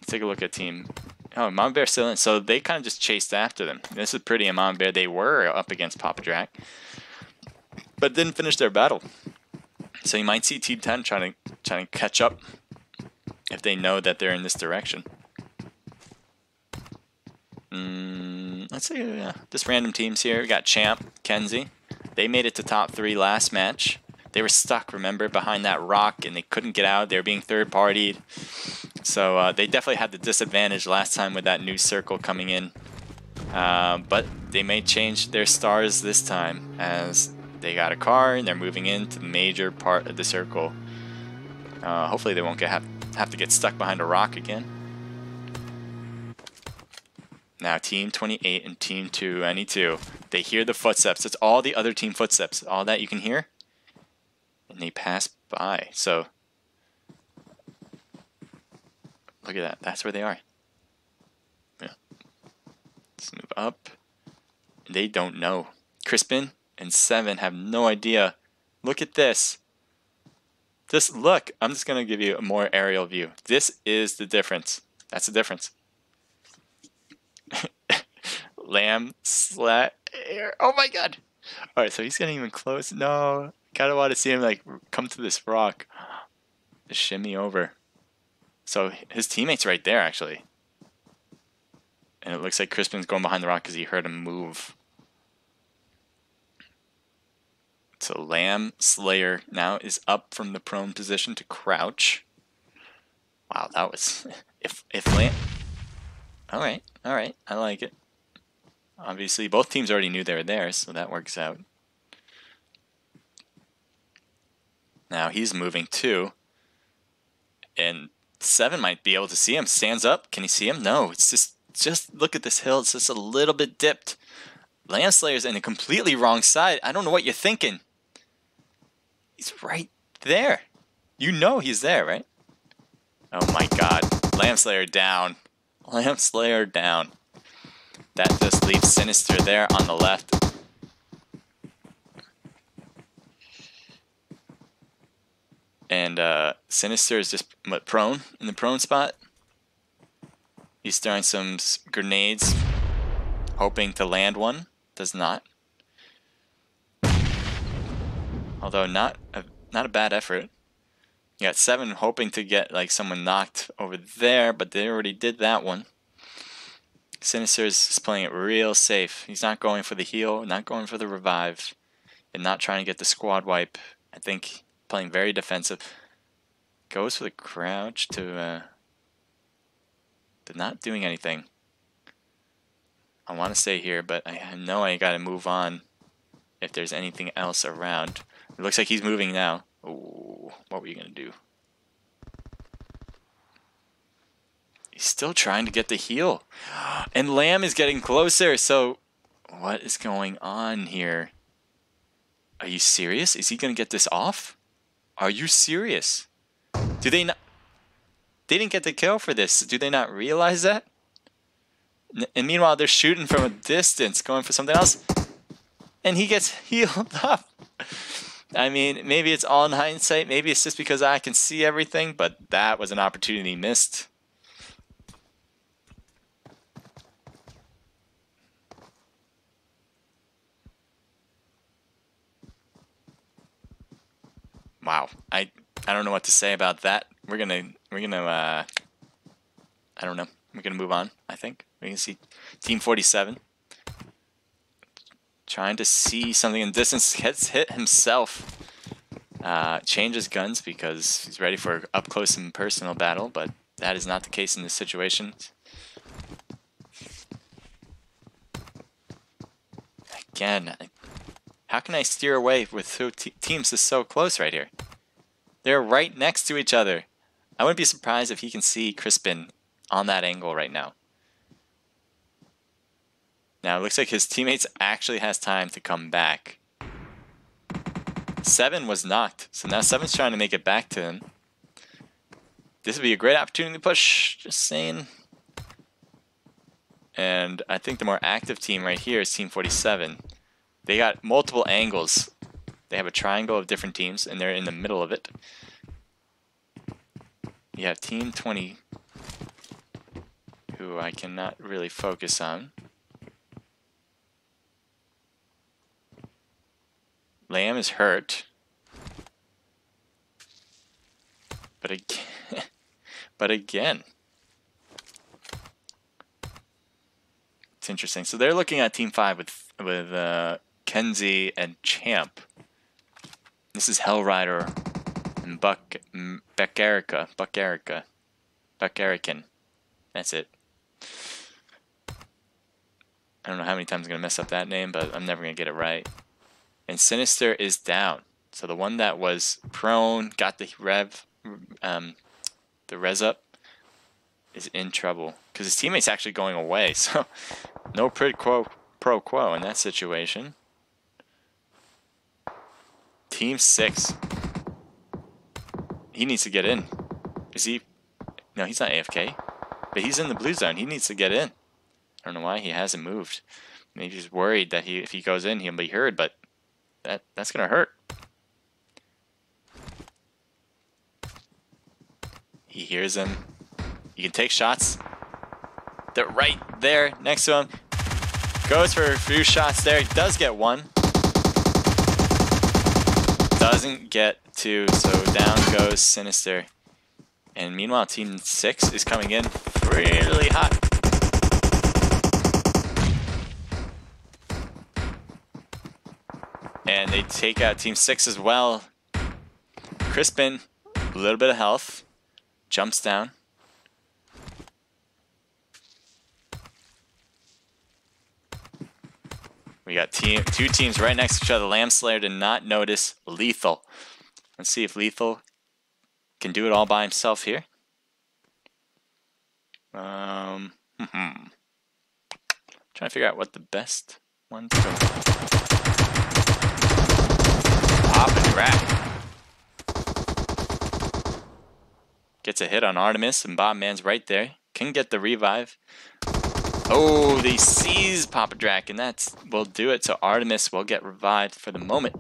take a look at Team... Oh, Mama Bear's still in. So they kind of just chased after them. This is Pretty and Mama Bear. They were up against Papa Drac, but didn't finish their battle. So you might see Team 10 trying to catch up if they know that they're in this direction. Let's see, just random teams here. We got Champ, Kenzie. They made it to top 3 last match. They were stuck, remember, behind that rock, and they couldn't get out. They were being third-partied. So they definitely had the disadvantage last time with that new circle coming in. But they may change their stars this time, as they got a car, and they're moving into the major part of the circle. Hopefully they won't have to get stuck behind a rock again. Now Team 28 and Team 22, they hear the footsteps. It's all the other team footsteps, all that you can hear. And they pass by. So look at that. That's where they are. Yeah. Let's move up. They don't know. Crispin and Seven have no idea. Look at this. Just look. I'm just going to give you a more aerial view. This is the difference. That's the difference. Lamb Slayer. Oh my god. Alright, so he's getting even close. No. Kinda want to see him like come to this rock. Just shimmy over. So his teammate's right there actually. And it looks like Crispin's going behind the rock because he heard him move. So Lamb Slayer now is up from the prone position to crouch. Wow, that was if Lamb. Alright, I like it. Obviously, both teams already knew they were there, so that works out. Now he's moving too. And Seven might be able to see him. Stands up. Can he see him? No, it's just look at this hill. It's just a little bit dipped. Landslayer's in a completely wrong side. I don't know what you're thinking. He's right there. You know he's there, right? Oh my god. Lamslayer down. Lamslayer down. That just leaves Sinister there on the left. And Sinister is just prone in the prone spot. He's throwing some grenades, hoping to land one. Does not. Although not a bad effort. You got Seven hoping to get like someone knocked over there, but they already did that one. Sinister is playing it real safe. He's not going for the heal, not going for the revive, and not trying to get the squad wipe. I think playing very defensive. Goes for the crouch to not doing anything. I want to stay here, but I know I gotta move on if there's anything else around. It looks like he's moving now. Ooh, what were you gonna do? He's still trying to get the heal. And Lamb is getting closer, so what is going on here? Are you serious? Is he gonna get this off? Are you serious? Do they not? They didn't get the kill for this. Do they not realize that? And meanwhile, they're shooting from a distance, going for something else. And he gets healed up. I mean, maybe it's all in hindsight. Maybe it's just because I can see everything, but that was an opportunity missed. Wow, I don't know what to say about that. We're gonna I don't know. We're gonna move on. I think we can see Team 47 trying to see something in the distance. Gets hit himself. Changes guns because he's ready for up close and personal battle, but that is not the case in this situation. Again. How can I steer away with two teams that's so close right here? They're right next to each other. I wouldn't be surprised if he can see Crispin on that angle right now. Now it looks like his teammates actually has time to come back. Seven was knocked, so now Seven's trying to make it back to him. This would be a great opportunity to push, just saying. And I think the more active team right here is Team 47. They got multiple angles. They have a triangle of different teams, and they're in the middle of it. You have Team 20, who I cannot really focus on. Lamb is hurt. But again, interesting. So they're looking at Team 5 with Kenzie and Champ. This is Hellrider and Buckerican. That's it. I don't know how many times I'm going to mess up that name, but I'm never going to get it right. And Sinister is down. So the one that was prone, got the res up, is in trouble. Because his teammate's actually going away. So no pro quo in that situation. Team 6. He needs to get in. Is he? No, he's not AFK. But he's in the blue zone. He needs to get in. I don't know why he hasn't moved. Maybe he's worried that if he goes in, he'll be heard, but that's gonna hurt. He hears him. You can take shots. They're right there next to him. Goes for a few shots there. He does get one. Doesn't get two, so down goes Sinister. And meanwhile, Team 6 is coming in really hot. And they take out Team 6 as well. Crispin, a little bit of health. Jumps down. We got two teams right next to each other. Lambslayer did not notice Lethal. Let's see if Lethal can do it all by himself here. Trying to figure out what the best one to go. Pop and rack. Gets a hit on Artemis, and Bobman's right there. Can get the revive. Oh, they seize Papa Drac, and that will do it. So Artemis will get revived for the moment.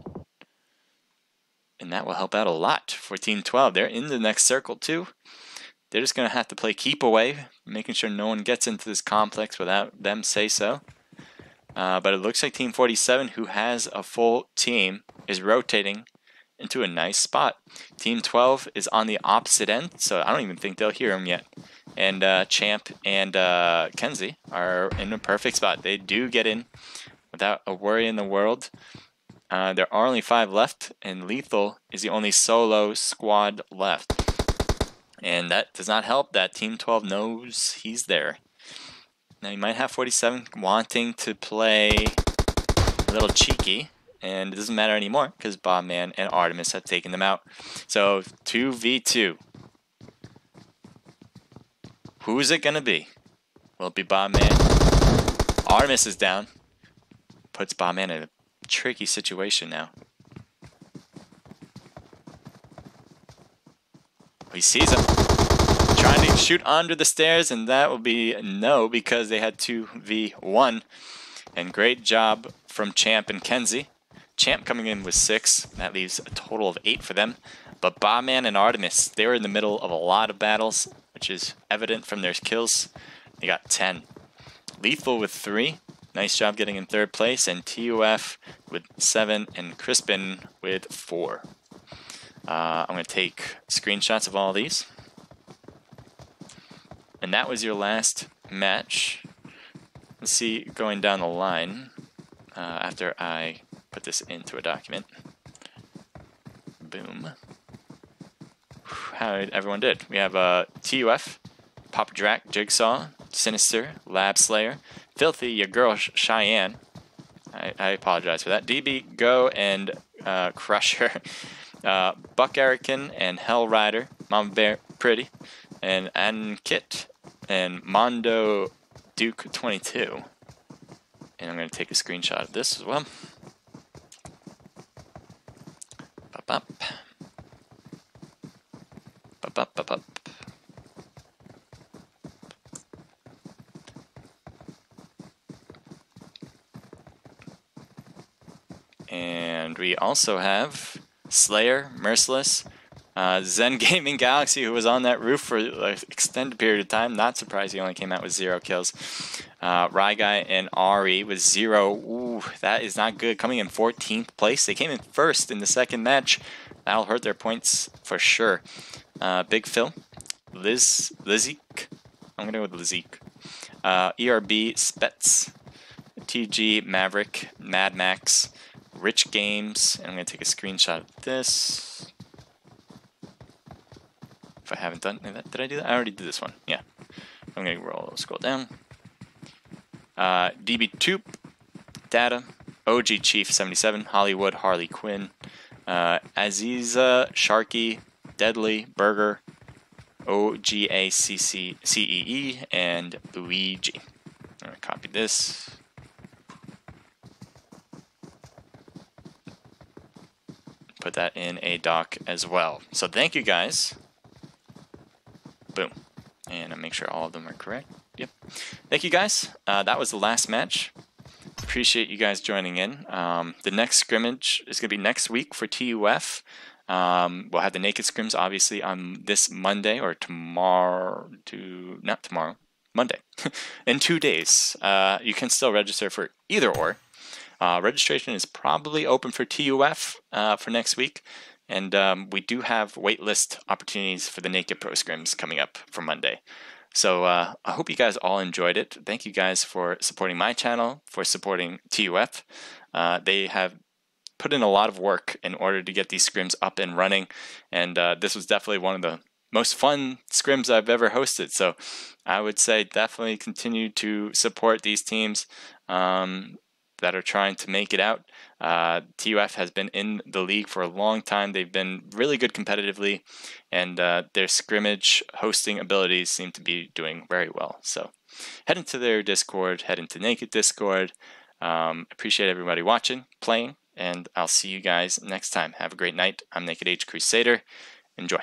And that will help out a lot for Team 12. They're in the next circle too. They're just going to have to play keep away, making sure no one gets into this complex without them say so. But it looks like Team 47, who has a full team, is rotating into a nice spot. Team 12 is on the opposite end, so I don't even think they'll hear him yet. And Champ and Kenzie are in a perfect spot. They do get in without a worry in the world. There are only 5 left, and Lethal is the only solo squad left. And that does not help that Team 12 knows he's there. Now you might have 47 wanting to play a little cheeky, and it doesn't matter anymore because Bobman and Artemis have taken them out. So 2v2. Who is it going to be? Will it be Bobman? Artemis is down. Puts Bobman in a tricky situation now. He sees him. Trying to shoot under the stairs, and that will be no because they had 2v1. And great job from Champ and Kenzie. Champ coming in with 6. That leaves a total of 8 for them. But Bobman and Artemis, they were in the middle of a lot of battles, which is evident from their kills. They got 10. Lethal with 3. Nice job getting in 3rd place. And TUF with 7 and Crispin with 4. I'm going to take screenshots of all of these. And that was your last match. Let's see, going down the line, after I put this into a document. Boom. How everyone did. We have TUF, Papa Drac, Jigsaw, Sinister, Lab Slayer, Filthy, your girl Cheyenne. I apologize for that. DB, Go, and Crusher. Buck Erican and Hell Rider, Mama Bear Pretty, and Kit, and Mondo Duke 22. And I'm going to take a screenshot of this as well. Bop, bop. Bop, bop, bop, bop. And we also have Slayer, Merciless, Zen Gaming Galaxy, who was on that roof for an extended period of time. Not surprised he only came out with 0 kills. Ryguy and Ari with 0. Ooh, that is not good. Coming in 14th place. They came in 1st in the 2nd match. That'll hurt their points for sure. Big Phil, Lizik. I'm going to go with Lizik. ERB, Spets, TG, Maverick, Mad Max, Rich Games, and I'm going to take a screenshot of this. If I haven't done that, did I do that? I already did this one. Yeah. I'm going to scroll down. DB Toop, Data, OG Chief 77, Hollywood, Harley Quinn, Aziza, Sharky, Deadly, Burger, OGACCEE, and Luigi. I'm going to copy this. Put that in a doc as well. So thank you guys. Boom. And I'll make sure all of them are correct. Yep. Thank you guys. That was the last match. Appreciate you guys joining in. The next scrimmage is going to be next week for TUF. We'll have the naked scrims obviously on this Monday or tomorrow. Not tomorrow. Monday. In 2 days. You can still register for either or. Registration is probably open for TUF for next week. And we do have waitlist opportunities for the Naked Pro Scrims coming up for Monday. So I hope you guys all enjoyed it. Thank you guys for supporting my channel, for supporting TUF. They have put in a lot of work in order to get these scrims up and running. And this was definitely one of the most fun scrims I've ever hosted. So I would say definitely continue to support these teams that are trying to make it out. TUF has been in the league for a long time. They've been really good competitively, and their scrimmage hosting abilities seem to be doing very well. So head into their Discord, head into Naked Discord. Appreciate everybody watching, playing, and I'll see you guys next time. Have a great night. I'm Naked H Crusader. Enjoy.